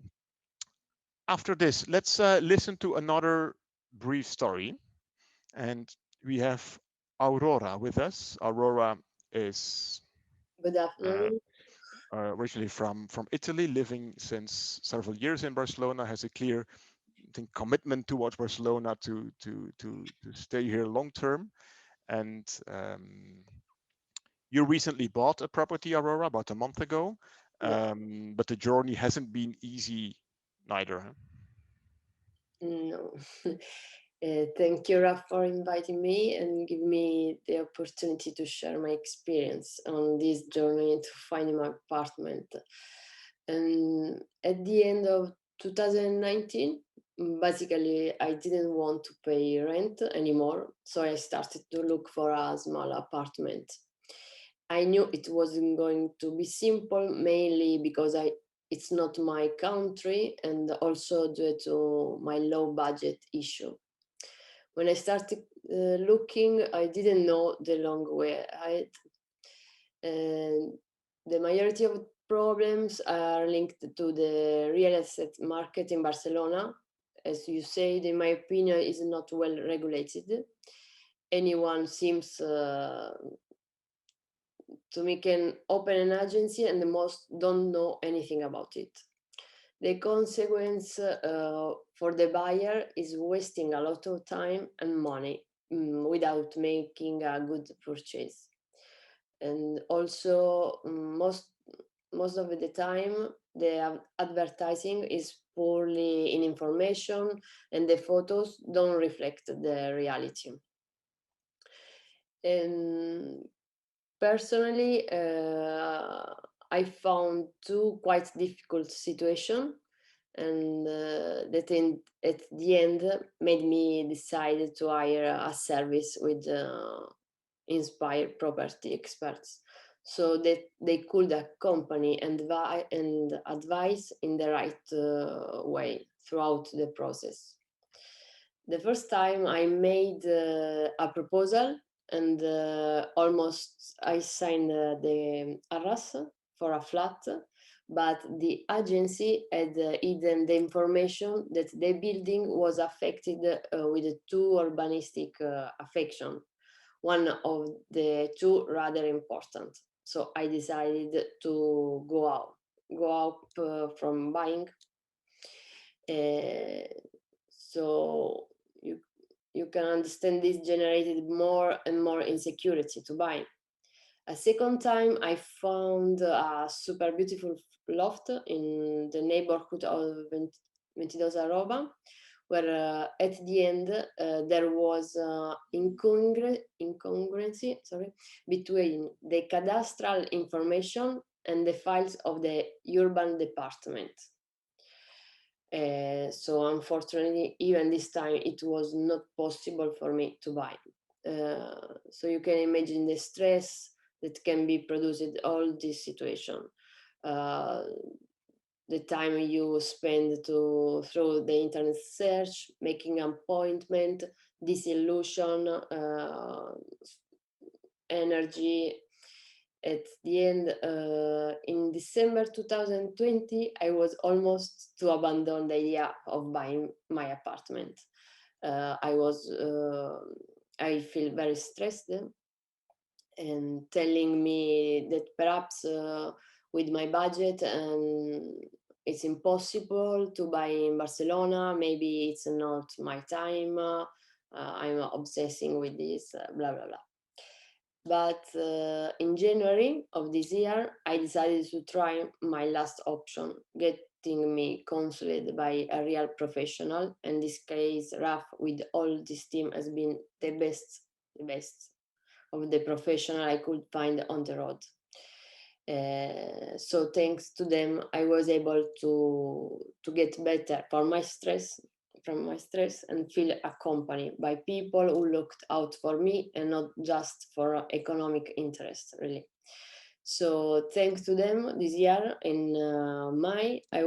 after this, let's listen to another brief story. And we have Aurora with us. Aurora is... Good afternoon. originally from Italy, living since several years in Barcelona, has a clear, I think, commitment towards Barcelona to stay here long term. And you recently bought a property, Aurora, about a month ago, but the journey hasn't been easy neither. Huh? No. Thank you, Raf, for inviting me and give me the opportunity to share my experience on this journey to finding my apartment. And at the end of 2019, basically, I didn't want to pay rent anymore, so I started to look for a small apartment. I knew it wasn't going to be simple, mainly because it's not my country and also due to my low budget issue. When I started looking, I didn't know the long way ahead. And the majority of problems are linked to the real estate market in Barcelona. As you said, in my opinion, is not well regulated. Anyone seems to make an open an agency and the most don't know anything about it. The consequence for the buyer is wasting a lot of time and money without making a good purchase. And also most of the time the advertising is poorly in information and the photos don't reflect the reality. And personally, I found two quite difficult situations, and that at the end made me decide to hire a service with inspired property experts, so that they could accompany and advise in the right way throughout the process. The first time I made a proposal and almost I signed the arras for a flat, but the agency had hidden the information that the building was affected with two urbanistic affection, one of the two rather important. So I decided to go out from buying. So you can understand this generated more and more insecurity to buy. A second time, I found a super beautiful loft in the neighborhood of 22 Aurora, where at the end there was incongruency between the cadastral information and the files of the urban department. So unfortunately, even this time, it was not possible for me to buy. So you can imagine the stress that can be produced in all this situation. The time you spend through the internet search, making an appointment, disillusion, energy. At the end, in December 2020, I was almost to abandon the idea of buying my apartment. I feel very stressed and telling me that perhaps with my budget and it's impossible to buy in Barcelona, maybe it's not my time, I'm obsessing with this, blah, blah, blah. But in January of this year, I decided to try my last option, getting me counseled by a real professional. In this case, Raf, with all this team, has been the best of the professional I could find on the road. So thanks to them, I was able to get better from my stress and feel accompanied by people who looked out for me and not just for economic interest, really. So thanks to them, this year in May, I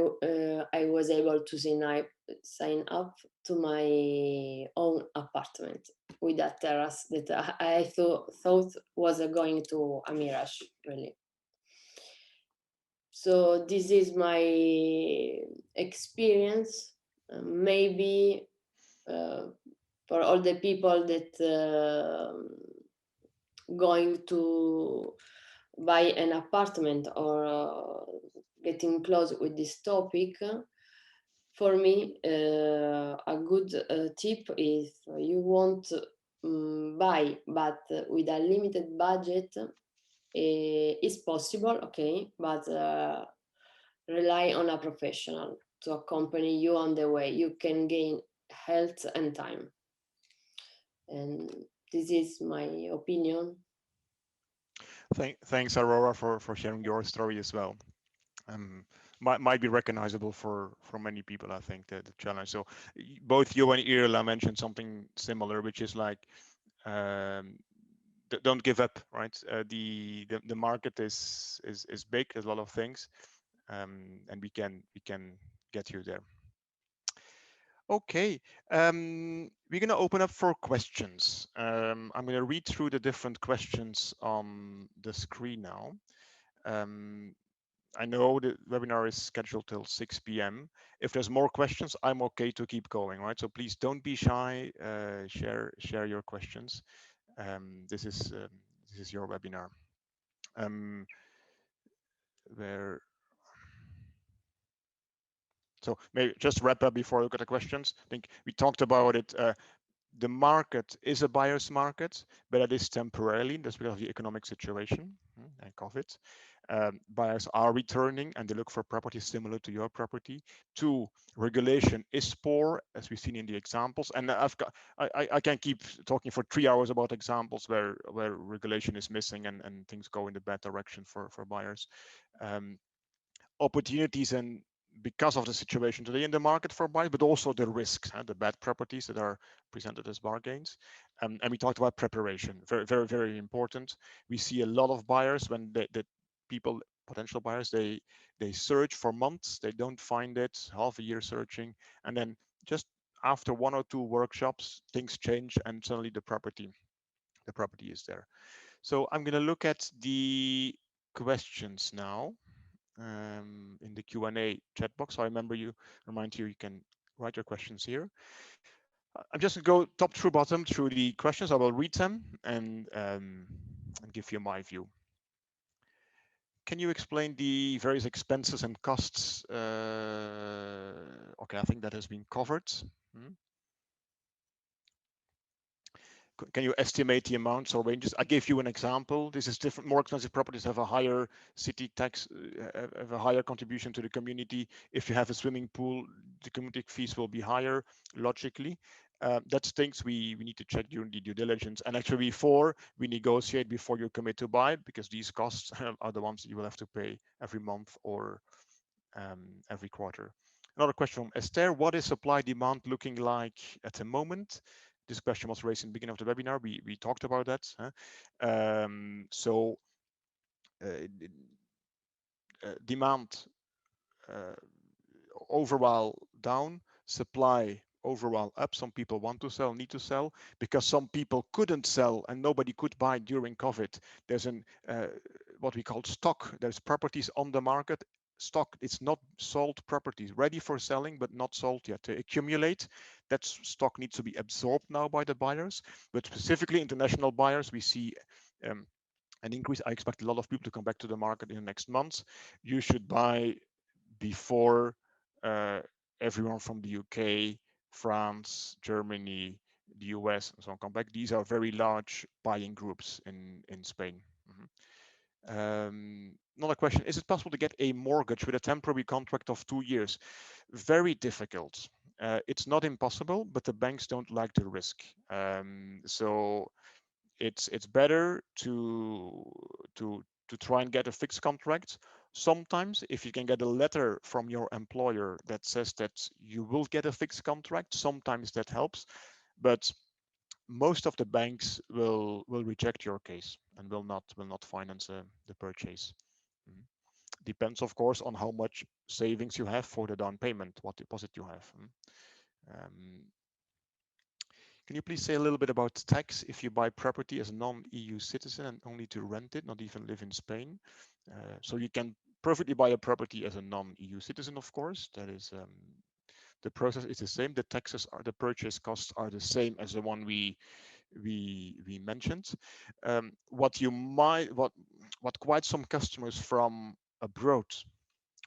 was able to sign up to my own apartment with a terrace that I thought was going to a mirage, really. So this is my experience. Maybe for all the people that going to buy an apartment or getting close with this topic, for me, a good tip is you want to buy, but with a limited budget is possible, okay, but rely on a professional to accompany you on the way. You can gain health and time. And this is my opinion. Thanks, Aurora, for sharing your story as well. Might be recognizable for many people, I think, the challenge. So both you and Irla mentioned something similar, which is like, don't give up, right? The market is big. There's a lot of things, and we can get you there. Okay, we're going to open up for questions. I'm going to read through the different questions on the screen now. I know the webinar is scheduled till 6 p.m. If there's more questions, I'm okay to keep going, right? So please don't be shy. Share your questions. This is your webinar. So maybe just wrap up before I look at the questions. I think we talked about it. The market is a buyer's market, but it is temporarily. That's because of the economic situation and COVID. Buyers are returning and they look for properties similar to your property. 2, regulation is poor, as we've seen in the examples. And I can keep talking for 3 hours about examples where regulation is missing and things go in the bad direction for buyers. Opportunities and because of the situation today in the market for buyers, but also the risks, the bad properties that are presented as bargains. And we talked about preparation, very, very, very important. We see a lot of buyers when the people, potential buyers, they search for months, they don't find it, half a year searching, and then just after 1 or 2 workshops, things change and suddenly the property is there. So I'm going to look at the questions now. In the Q&A chat box. So I remind you, you can write your questions here. I'm just going to go top through bottom through the questions. I will read them and give you my view. Can you explain the various expenses and costs? Okay, I think that has been covered. Can you estimate the amounts or ranges? I gave you an example. This is different. More expensive properties have a higher city tax, have a higher contribution to the community. If you have a swimming pool, the community fees will be higher, logically. That's things we need to check during the due diligence. And actually before we negotiate, before you commit to buy, because these costs are the ones you will have to pay every month or every quarter. Another question from Esther: what is supply demand looking like at the moment? This question was raised in the beginning of the webinar. We talked about that. Demand overall down, supply overall up. Some people want to sell, need to sell, because some people couldn't sell and nobody could buy during COVID. There's what we call stock. There's properties on the market. Stock, it's not sold properties, ready for selling but not sold yet, to accumulate. That stock needs to be absorbed now by the buyers, but specifically international buyers, we see an increase. I expect a lot of people to come back to the market in the next months. You should buy before everyone from the UK, France, Germany, the US, and so on come back. These are very large buying groups in Spain. Another question: is it possible to get a mortgage with a temporary contract of 2 years? Very difficult. It's not impossible, but the banks don't like the risk. So it's better to try and get a fixed contract. Sometimes if you can get a letter from your employer that says that you will get a fixed contract, sometimes that helps, but most of the banks will reject your case and will not finance the purchase. Depends, of course, on how much savings you have for the down payment, what deposit you have. Can you please say a little bit about tax if you buy property as a non-EU citizen and only to rent it, not even live in Spain? So you can perfectly buy a property as a non-EU citizen, of course. That is, the process is the same. The taxes the purchase costs are the same as the one we we mentioned. What quite some customers from abroad,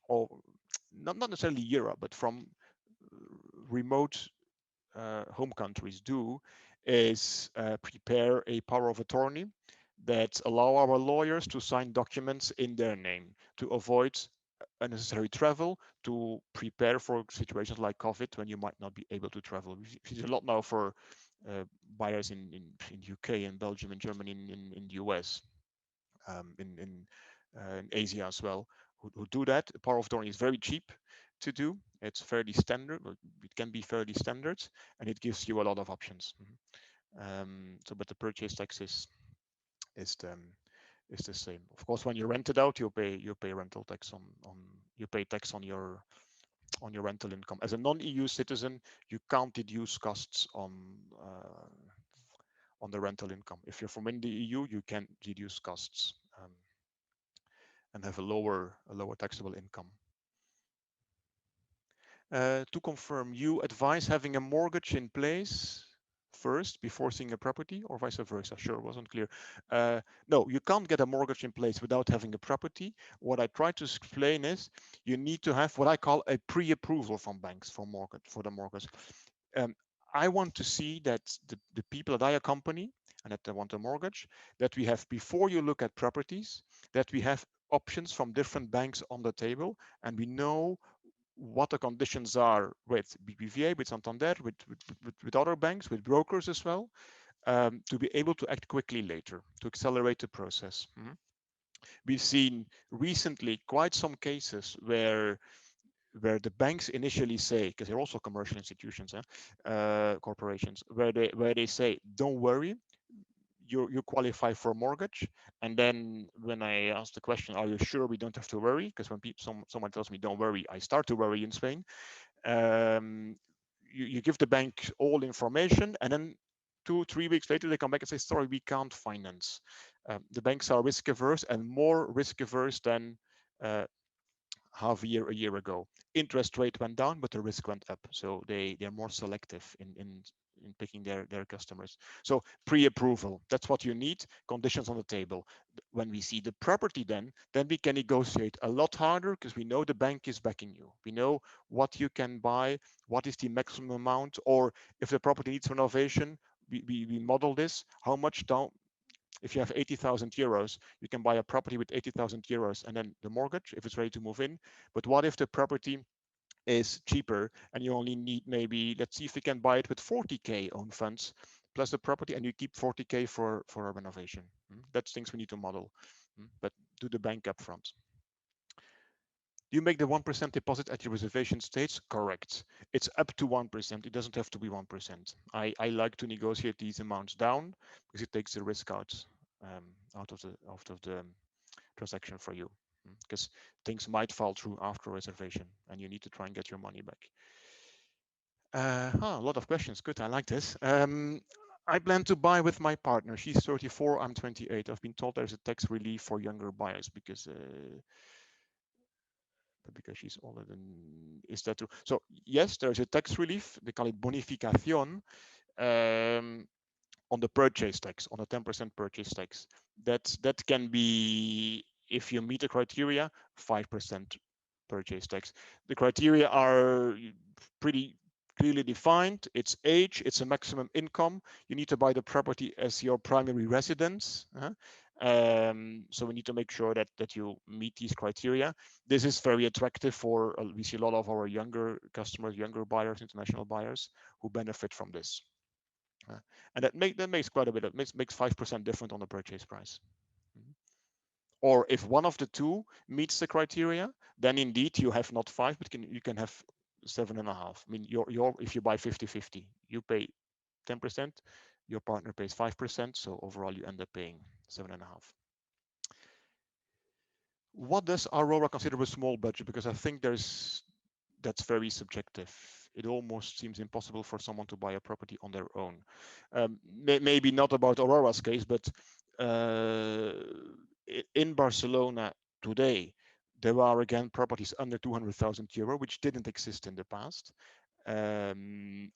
or not necessarily Europe, but from remote home countries do, is prepare a power of attorney that allow our lawyers to sign documents in their name to avoid unnecessary travel, to prepare for situations like COVID when you might not be able to travel. We see a lot now for buyers in UK and Belgium and Germany, in the US, in Asia as well, who do that. Power of attorney is very cheap to do. It's fairly standard. It can be fairly standard, and it gives you a lot of options. So, but the purchase tax is the same. Of course, when you rent it out, you pay rental tax you pay tax on your rental income. As a non-EU citizen, you can't deduce costs on the rental income. If you're from in the EU, you can deduce costs and have a lower taxable income. To confirm, you advise having a mortgage in place first before seeing a property, or vice versa? Sure, wasn't clear. No, you can't get a mortgage in place without having a property. What I try to explain is you need to have what I call a pre-approval from banks for the mortgage. I want to see that the people that I accompany and that they want a mortgage, that we have, before you look at properties, that we have options from different banks on the table, and we know what the conditions are with BBVA, with Santander, with other banks, with brokers as well, to be able to act quickly later, to accelerate the process. We've seen recently quite some cases where the banks initially say, because they're also commercial institutions, corporations, where they say, don't worry, you qualify for a mortgage. And then when I ask the question, are you sure we don't have to worry? Because when someone tells me don't worry, I start to worry in Spain. You give the bank all information, and then 2-3 weeks later they come back and say, sorry, we can't finance. The banks are risk averse, and more risk averse than a year ago. Interest rate went down, but the risk went up. So they're more selective in picking their customers. So pre-approval, that's what you need. Conditions on the table. When we see the property, then we can negotiate a lot harder, because we know the bank is backing you. We know what you can buy, what is the maximum amount, or if the property needs renovation, we model this. How much down? If you have 80,000 euros, you can buy a property with 80,000 euros and then the mortgage if it's ready to move in. But what if the property is cheaper and you only need, maybe, let's see if you can buy it with 40K own funds plus the property, and you keep 40K for a renovation. That's things we need to model, but do the bank up front. Do you make the 1% deposit at your reservation stage? Correct. It's up to 1%. It doesn't have to be 1%. I like to negotiate these amounts down because it takes the risk out of the transaction for you, because things might fall through after reservation and you need to try and get your money back. A lot of questions. Good. I like this. I plan to buy with my partner. She's 34. I'm 28. I've been told there's a tax relief for younger buyers because she's older than. Is that true? So yes, there's a tax relief. They call it bonificación on the purchase tax, on a 10% purchase tax. That can be, if you meet the criteria, 5% purchase tax. The criteria are pretty clearly defined. It's age, it's a maximum income. You need to buy the property as your primary residence. So we need to make sure that you meet these criteria. This is very attractive for, we see a lot of our younger customers, younger buyers, international buyers who benefit from this. And that makes quite a bit. It makes 5% different on the purchase price. Or if one of the two meets the criteria, then indeed you have not 5, but you can have 7.5. I mean, if you buy 50-50, you pay 10%, your partner pays 5%, so overall you end up paying 7.5. What does Aurora consider a small budget? Because I think that's very subjective. It almost seems impossible for someone to buy a property on their own. Maybe not about Aurora's case, but in Barcelona today, there are again properties under 200,000 euro, which didn't exist in the past. The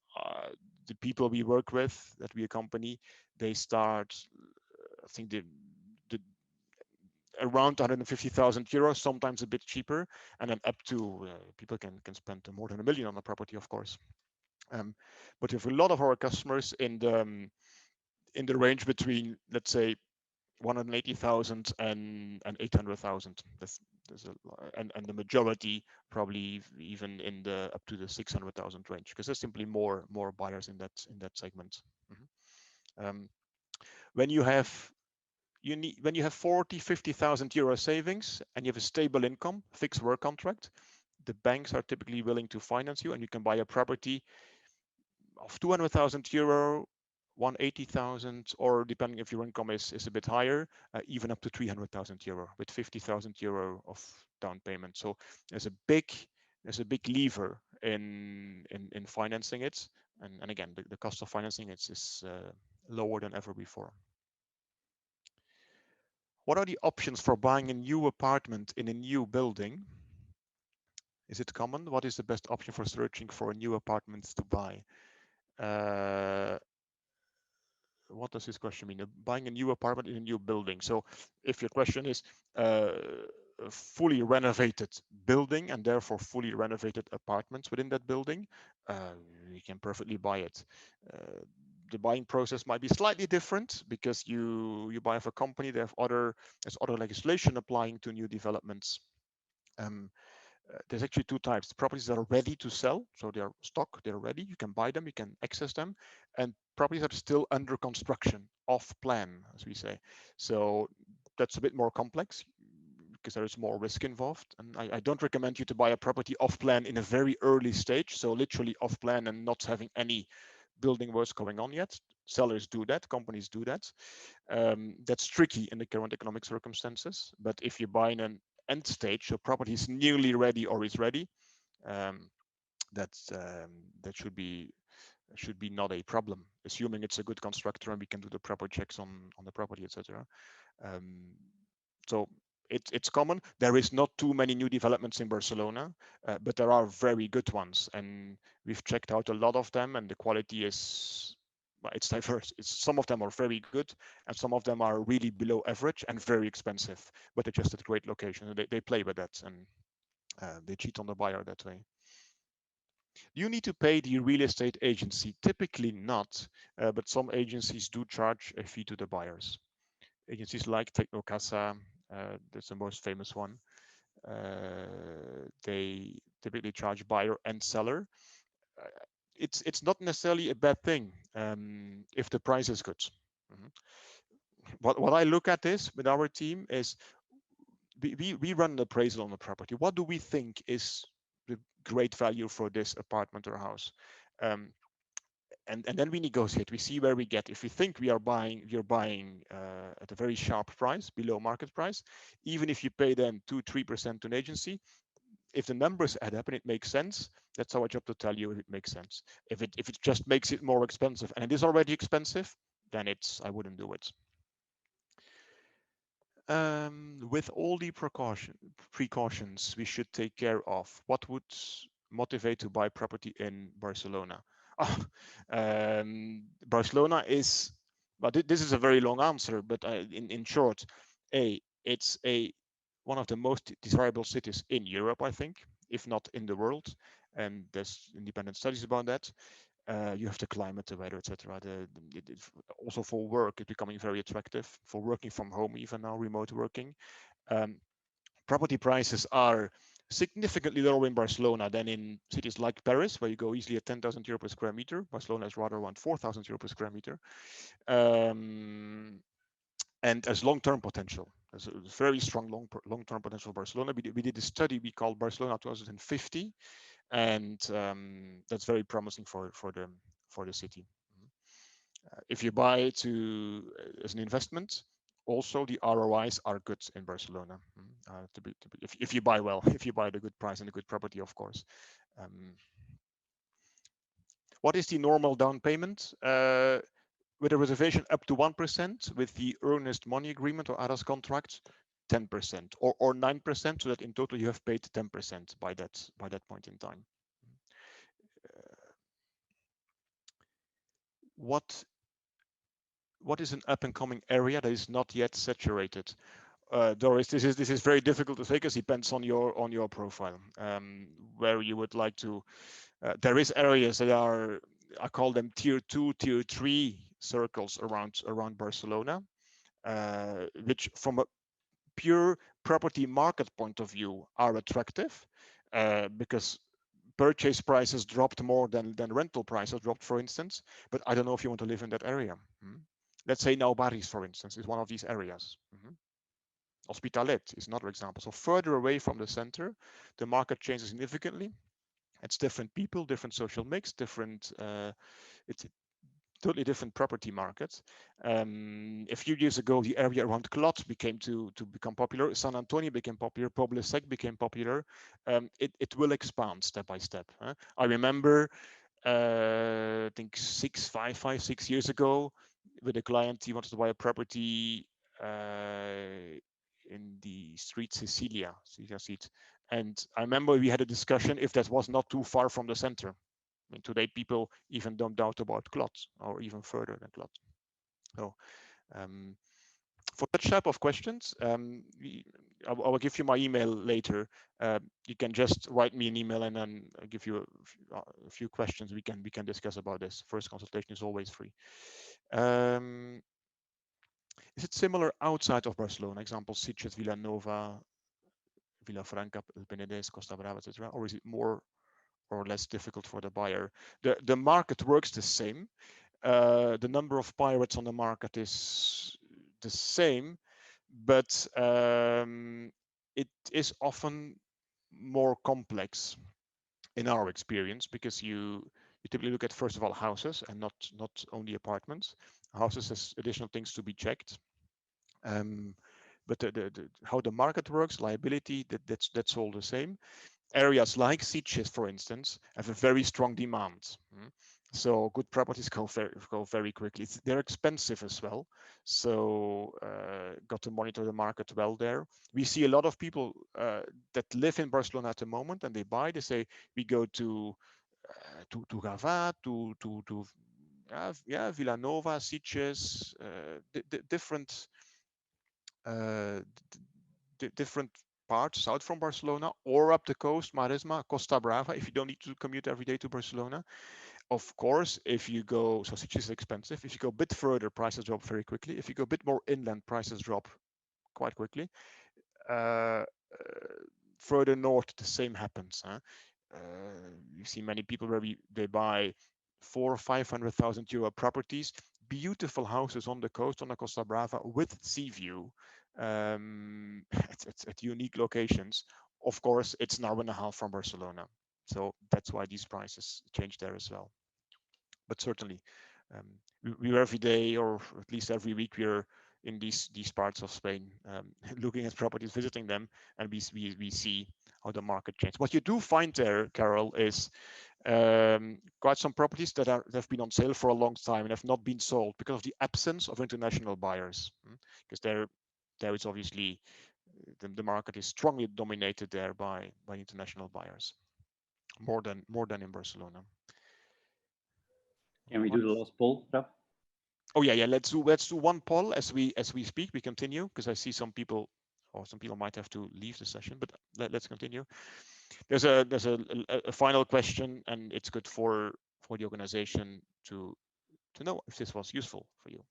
people we work with, that we accompany, they start, I think, around 150,000 euros, sometimes a bit cheaper, and then up to people can spend more than 1 million on a property, of course. But we have a lot of our customers in the range between, let's say, 180,000 and 800,000. And the majority probably even in the up to the 600,000 range, because there's simply more buyers in that segment. When you have 40-50,000 euro savings and you have a stable income, fixed work contract, the banks are typically willing to finance you, and you can buy a property of 200,000 euro, 180,000, or depending if your income is a bit higher, even up to 300,000 euro with 50,000 euro of down payment. So there's a big lever in financing it, and again, the cost of financing it is lower than ever before. What are the options for buying a new apartment in a new building? Is it common? What is the best option for searching for a new apartment to buy? What does this question mean? Buying a new apartment in a new building. So if your question is a fully renovated building and therefore fully renovated apartments within that building, you can perfectly buy it. The buying process might be slightly different because you buy for a company. There's other legislation applying to new developments. There's actually two types: properties that are ready to sell, so they're stock, they're ready, you can buy them, you can access them, and properties that are still under construction, off plan, as we say. So that's a bit more complex because there is more risk involved. And I don't recommend you to buy a property off plan in a very early stage, so literally off plan and not having any building works going on yet. Sellers do that, companies do that. That's tricky in the current economic circumstances. But if you buy in an end stage, so property is nearly ready or is ready, that should be not a problem, assuming it's a good constructor and we can do the proper checks on the property, etc. So it's common. There is not too many new developments in Barcelona, but there are very good ones, and we've checked out a lot of them, and the quality is, well, it's diverse. Some of them are very good, and some of them are really below average and very expensive, but they're just at a great location. They play with that, and they cheat on the buyer that way. Do you need to pay the real estate agency? Typically not, but some agencies do charge a fee to the buyers. Agencies like Tecnocasa, that's the most famous one. They typically charge buyer and seller. It's not necessarily a bad thing if the price is good. What I look at this with our team is we run an appraisal on the property. What do we think is the great value for this apartment or house? And then we negotiate. We see where we get. If we think you're buying at a very sharp price, below market price, even if you pay then 2-3% to an agency, if the numbers add up and it makes sense, that's our job to tell you if it makes sense. If it just makes it more expensive, and it is already expensive, then I wouldn't do it. With all the precautions we should take care of, what would motivate to buy property in Barcelona? Barcelona is, but this is a very long answer, but in short, it's one of the most desirable cities in Europe, I think, if not in the world, and there's independent studies about that. You have the climate, the weather, etc. Also for work, it's becoming very attractive. For working from home, even now, remote working. Property prices are significantly lower in Barcelona than in cities like Paris, where you go easily at 10,000 euro per square meter. Barcelona is rather around 4,000 euro per square meter. And as long-term potential, there's a very strong long-term potential for Barcelona. We did a study we called Barcelona 2050, and that's very promising for the city. If you buy as an investment, also the ROIs are good in Barcelona. If you buy well, if you buy the good price and a good property, of course. What is the normal down payment? With a reservation up to 1%, with the earnest money agreement or ARAS contract, 10% or 9%, so that in total you have paid 10% by that point in time. what is an up and coming area that is not yet saturated? Doris, this is very difficult to say because it depends on your profile, where you would like to. There is areas that are, I call them tier 2, tier 3 circles around Barcelona, which from a pure property market point of view are attractive, because purchase prices dropped more than rental prices dropped, for instance. But I don't know if you want to live in that area. Let's say Nou Barris, for instance, is one of these areas. Hospitalet is another example. So further away from the center, the market changes significantly. It's different people, different social mix, different. It's a totally different property market. A few years ago, the area around Clot became to become popular. San Antonio became popular. Poble Sec became popular. It will expand step by step. I remember, I think 6 years ago, with a client, he wanted to buy a property in the street Cecilia street. And I remember we had a discussion if that was not too far from the center. I mean, today people even don't doubt about Clot or even further than Clot. So for that type of questions, I will give you my email later. You can just write me an email and then I'll give you a few questions we can discuss about this. First consultation is always free. Is it similar outside of Barcelona? Example, Sitges, Villanova, Vilafranca, El Penedès, Costa Brava, etc. Or is it more or less difficult for the buyer? The market works the same. The number of pirates on the market is the same, but it is often more complex in our experience, because you typically look at, first of all, houses and not only apartments. Houses has additional things to be checked. But how the market works, liability, that's all the same. Areas like Sitges, for instance, have a very strong demand. So good properties go very quickly. They're expensive as well. So got to monitor the market well there. We see a lot of people that live in Barcelona at the moment, and they say, we go to Ravat, to Villanova, Sitges, different different parts south from Barcelona, or up the coast, Maresma, Costa Brava, if you don't need to commute every day to Barcelona. Of course, if you go, so Sitges is expensive. If you go a bit further, prices drop very quickly. If you go a bit more inland, prices drop quite quickly. Further north, the same happens. You see many people where they buy 400,000 or 500,000 euro properties, beautiful houses on the coast, on the Costa Brava, with sea view. It's at unique locations. Of course, it's an hour and a half from Barcelona, so that's why these prices change there as well. But certainly, we're every day, or at least every week, we're in these parts of Spain, looking at properties, visiting them, and we see how the market changes. What you do find there, Carol, is quite some properties that have been on sale for a long time and have not been sold because of the absence of international buyers. Because there is obviously the market is strongly dominated there by international buyers, more than in Barcelona. Can we do the last poll, Raf? Oh yeah. Let's do one poll as we speak. We continue, because I see some people might have to leave the session, but let's continue. There's a final question, and it's good for the organization to know if this was useful for you.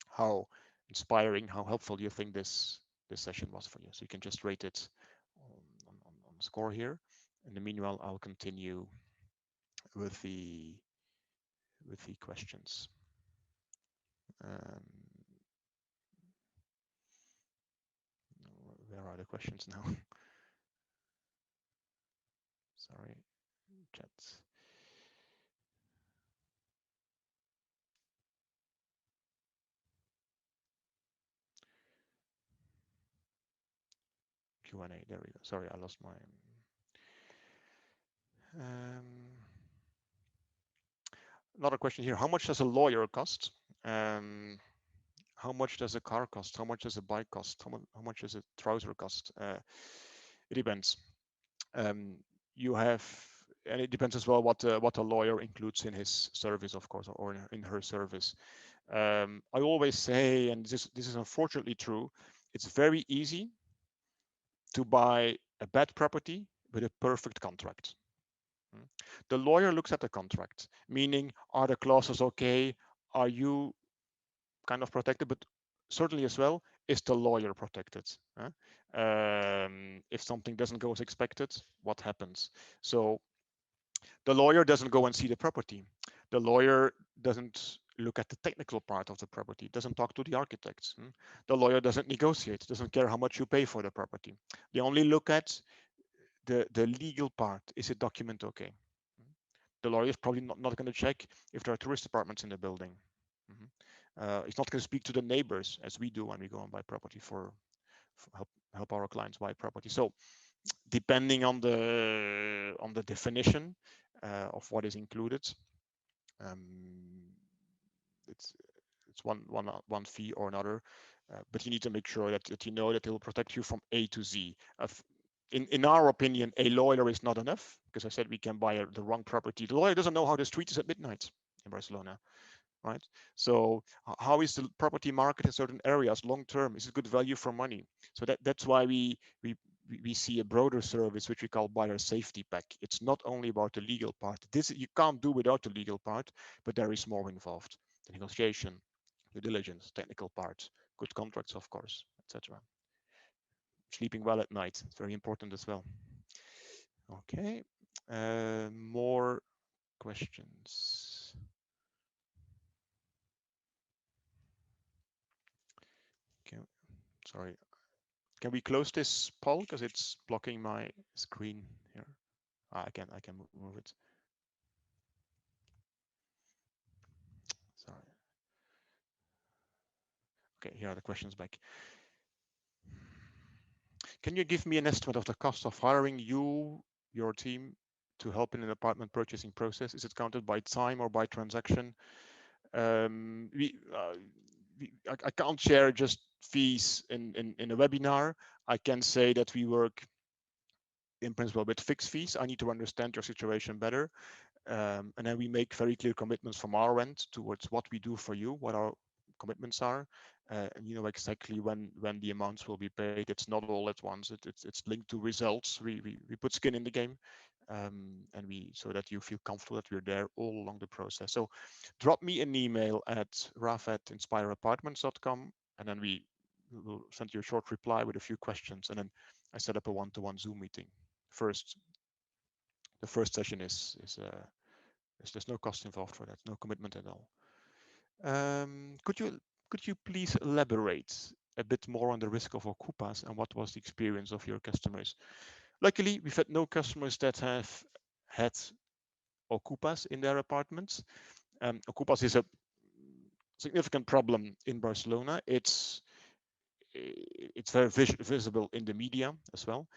How inspiring, how helpful do you think this session was for you? So you can just rate it on the score here. In the meanwhile, I'll continue with the questions. Where are the questions now? Sorry, chat. Q&A, there we go. Sorry, I lost my... Another question here. How much does a lawyer cost? How much does a car cost? How much does a bike cost? How much does a trouser cost? It depends. You have and it depends as well what a lawyer includes in his service, of course, or in her service. I always say, and this is unfortunately true, it's very easy to buy a bad property with a perfect contract. The lawyer looks at the contract, meaning, are the clauses okay? Are you kind of protected? But certainly as well, is the lawyer protected? If something doesn't go as expected, what happens? So the lawyer doesn't go and see the property. The lawyer doesn't look at the technical part of the property, doesn't talk to the architects. The lawyer doesn't negotiate, doesn't care how much you pay for the property. They only look at the legal part. Is it document okay? The lawyer is probably not going to check if there are tourist apartments in the building. He's not going to speak to the neighbors as we do when we go and buy property for help our clients buy property. So depending on the definition of what is included, it's one fee or another, but you need to make sure that you know that it will protect you from A to Z. In our opinion, a lawyer is not enough, because I said we can buy the wrong property. The lawyer doesn't know how the street is at midnight in Barcelona, right? So how is the property market in certain areas long term? Is it good value for money? So that's why we see a broader service which we call buyer safety pack. It's not only about the legal part. This you can't do without the legal part, but there is more involved: the negotiation, due diligence, technical parts, good contracts, of course, etc. Sleeping well at night, it's very important as well. Okay, more questions. Okay, sorry. Can we close this poll because it's blocking my screen here? I can move it. Sorry. Okay, here are the questions back. Can you give me an estimate of the cost of hiring your team, to help in an apartment purchasing process? Is it counted by time or by transaction? I can't share just fees in a webinar. I can say that we work in principle with fixed fees. I need to understand your situation better. And then we make very clear commitments from our end towards what we do for you, what our commitments are, and you know exactly when the amounts will be paid. It's not all at once. It's linked to results. We put skin in the game, and so that you feel comfortable that we're there all along the process. So drop me an email at raf@inspireapartments.com, and then we will send you a short reply with a few questions, and then I set up a one-to-one Zoom meeting. The first session is there's no cost involved for that, no commitment at all. Could you please elaborate a bit more on the risk of ocupas and what was the experience of your customers? Luckily, we've had no customers that have had ocupas in their apartments. Ocupas is a significant problem in Barcelona. It's very visible in the media as well.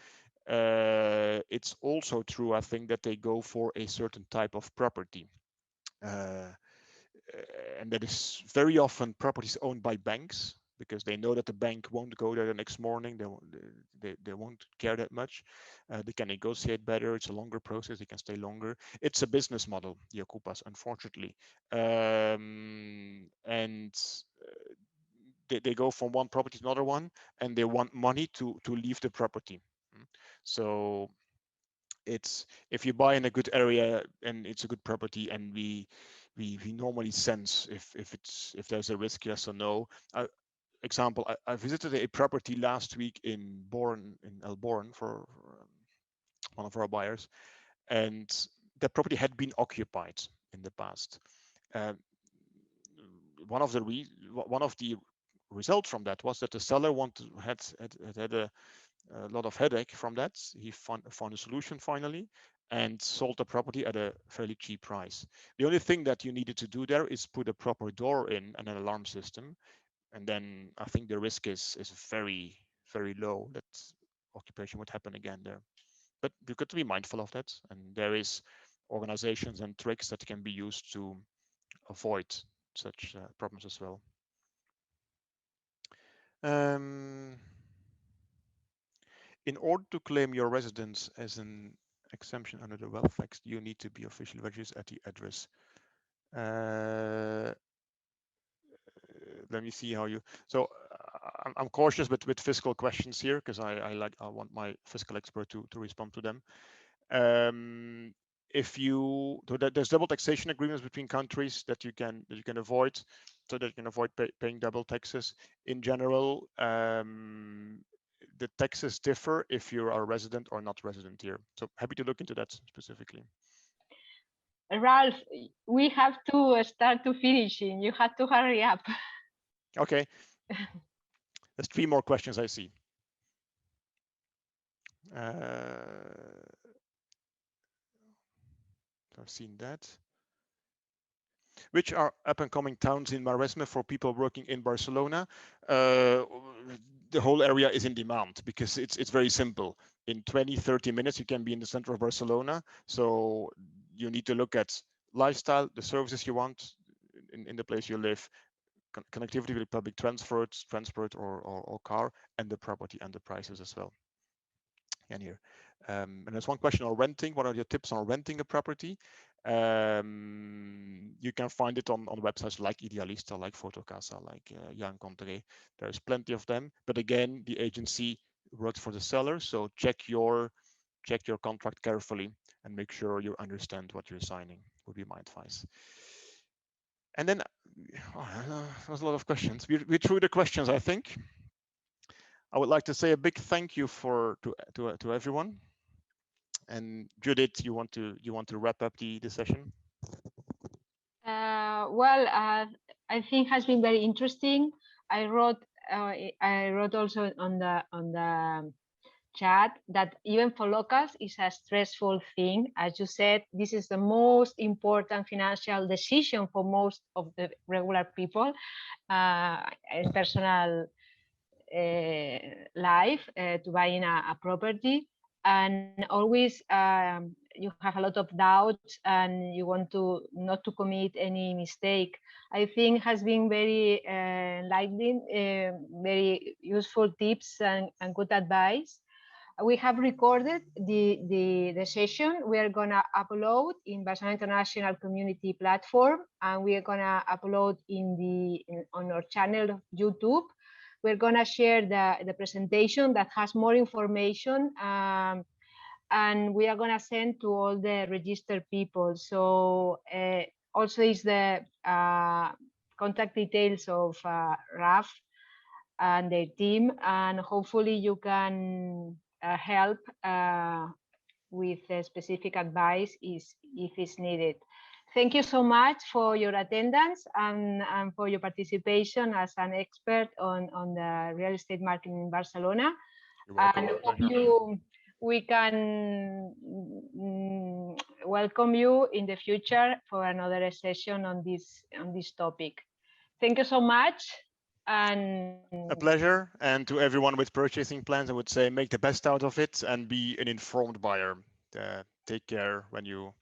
It's also true, I think, that they go for a certain type of property. And that is very often properties owned by banks, because they know that the bank won't go there the next morning. They won't care that much. They can negotiate better. It's a longer process. They can stay longer. It's a business model, the ocupas, unfortunately. And they go from one property to another one, and they want money to leave the property. So it's, if you buy in a good area and it's a good property, and we normally sense if there's a risk, yes or no. Example, I visited a property last week in Elborn for one of our buyers, and that property had been occupied in the past. One of the results from that was that the seller had a lot of headache from that. He found a solution finally and sold the property at a fairly cheap price. The only thing that you needed to do there is put a proper door in and an alarm system, and then I think the risk is very, very low that occupation would happen again there. But you've got to be mindful of that, and there is organizations and tricks that can be used to avoid such problems as well. In order to claim your residence as an exemption under the wealth tax, you need to be officially registered at the address. Let me see how you. So I'm cautious with fiscal questions here because I want my fiscal expert to respond to them. If you there's double taxation agreements between countries that you can avoid, so that you can avoid paying double taxes. In general, the taxes differ if you are a resident or not resident here. So happy to look into that specifically. Ralph, we have to start to finishing. You have to hurry up. Okay. There's 3 more questions I see. I've seen that. Which are up-and-coming towns in Maresme for people working in Barcelona? The whole area is in demand because it's very simple. In 20-30 minutes, you can be in the center of Barcelona. So you need to look at lifestyle, the services you want in the place you live, connectivity with public transport or car, and the property and the prices as well. And here, and there's one question on renting. What are your tips on renting a property? You can find it on websites like Idealista, like Fotocasa, like Jan Contré. There's plenty of them. But again, the agency works for the seller, so check your contract carefully and make sure you understand what you're signing. Would be my advice. And then there's a lot of questions. We're through the questions, I think. I would like to say a big thank you to everyone. And Judith, you want to wrap up the session? Well, I think has been very interesting. I wrote also on the chat that even for locals is a stressful thing. As you said, this is the most important financial decision for most of the regular people in personal life to buying a property. And always you have a lot of doubts and you want to not to commit any mistake. I think has been very enlightening, very useful tips and good advice. We have recorded the session. We are gonna upload in Barcelona International Community Platform, and we are gonna upload on our channel of YouTube. We're gonna share the presentation that has more information, and we are gonna send to all the registered people. So also is the contact details of Raf and their team, and hopefully you can help with specific advice if it's needed. Thank you so much for your attendance and for your participation as an expert on the real estate market in Barcelona. You're welcome. And hope we can welcome you in the future for another session on this topic. Thank you so much. And a pleasure. And to everyone with purchasing plans, I would say make the best out of it and be an informed buyer. Take care when you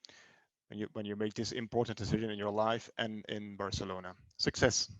make this important decision in your life and in Barcelona. Success.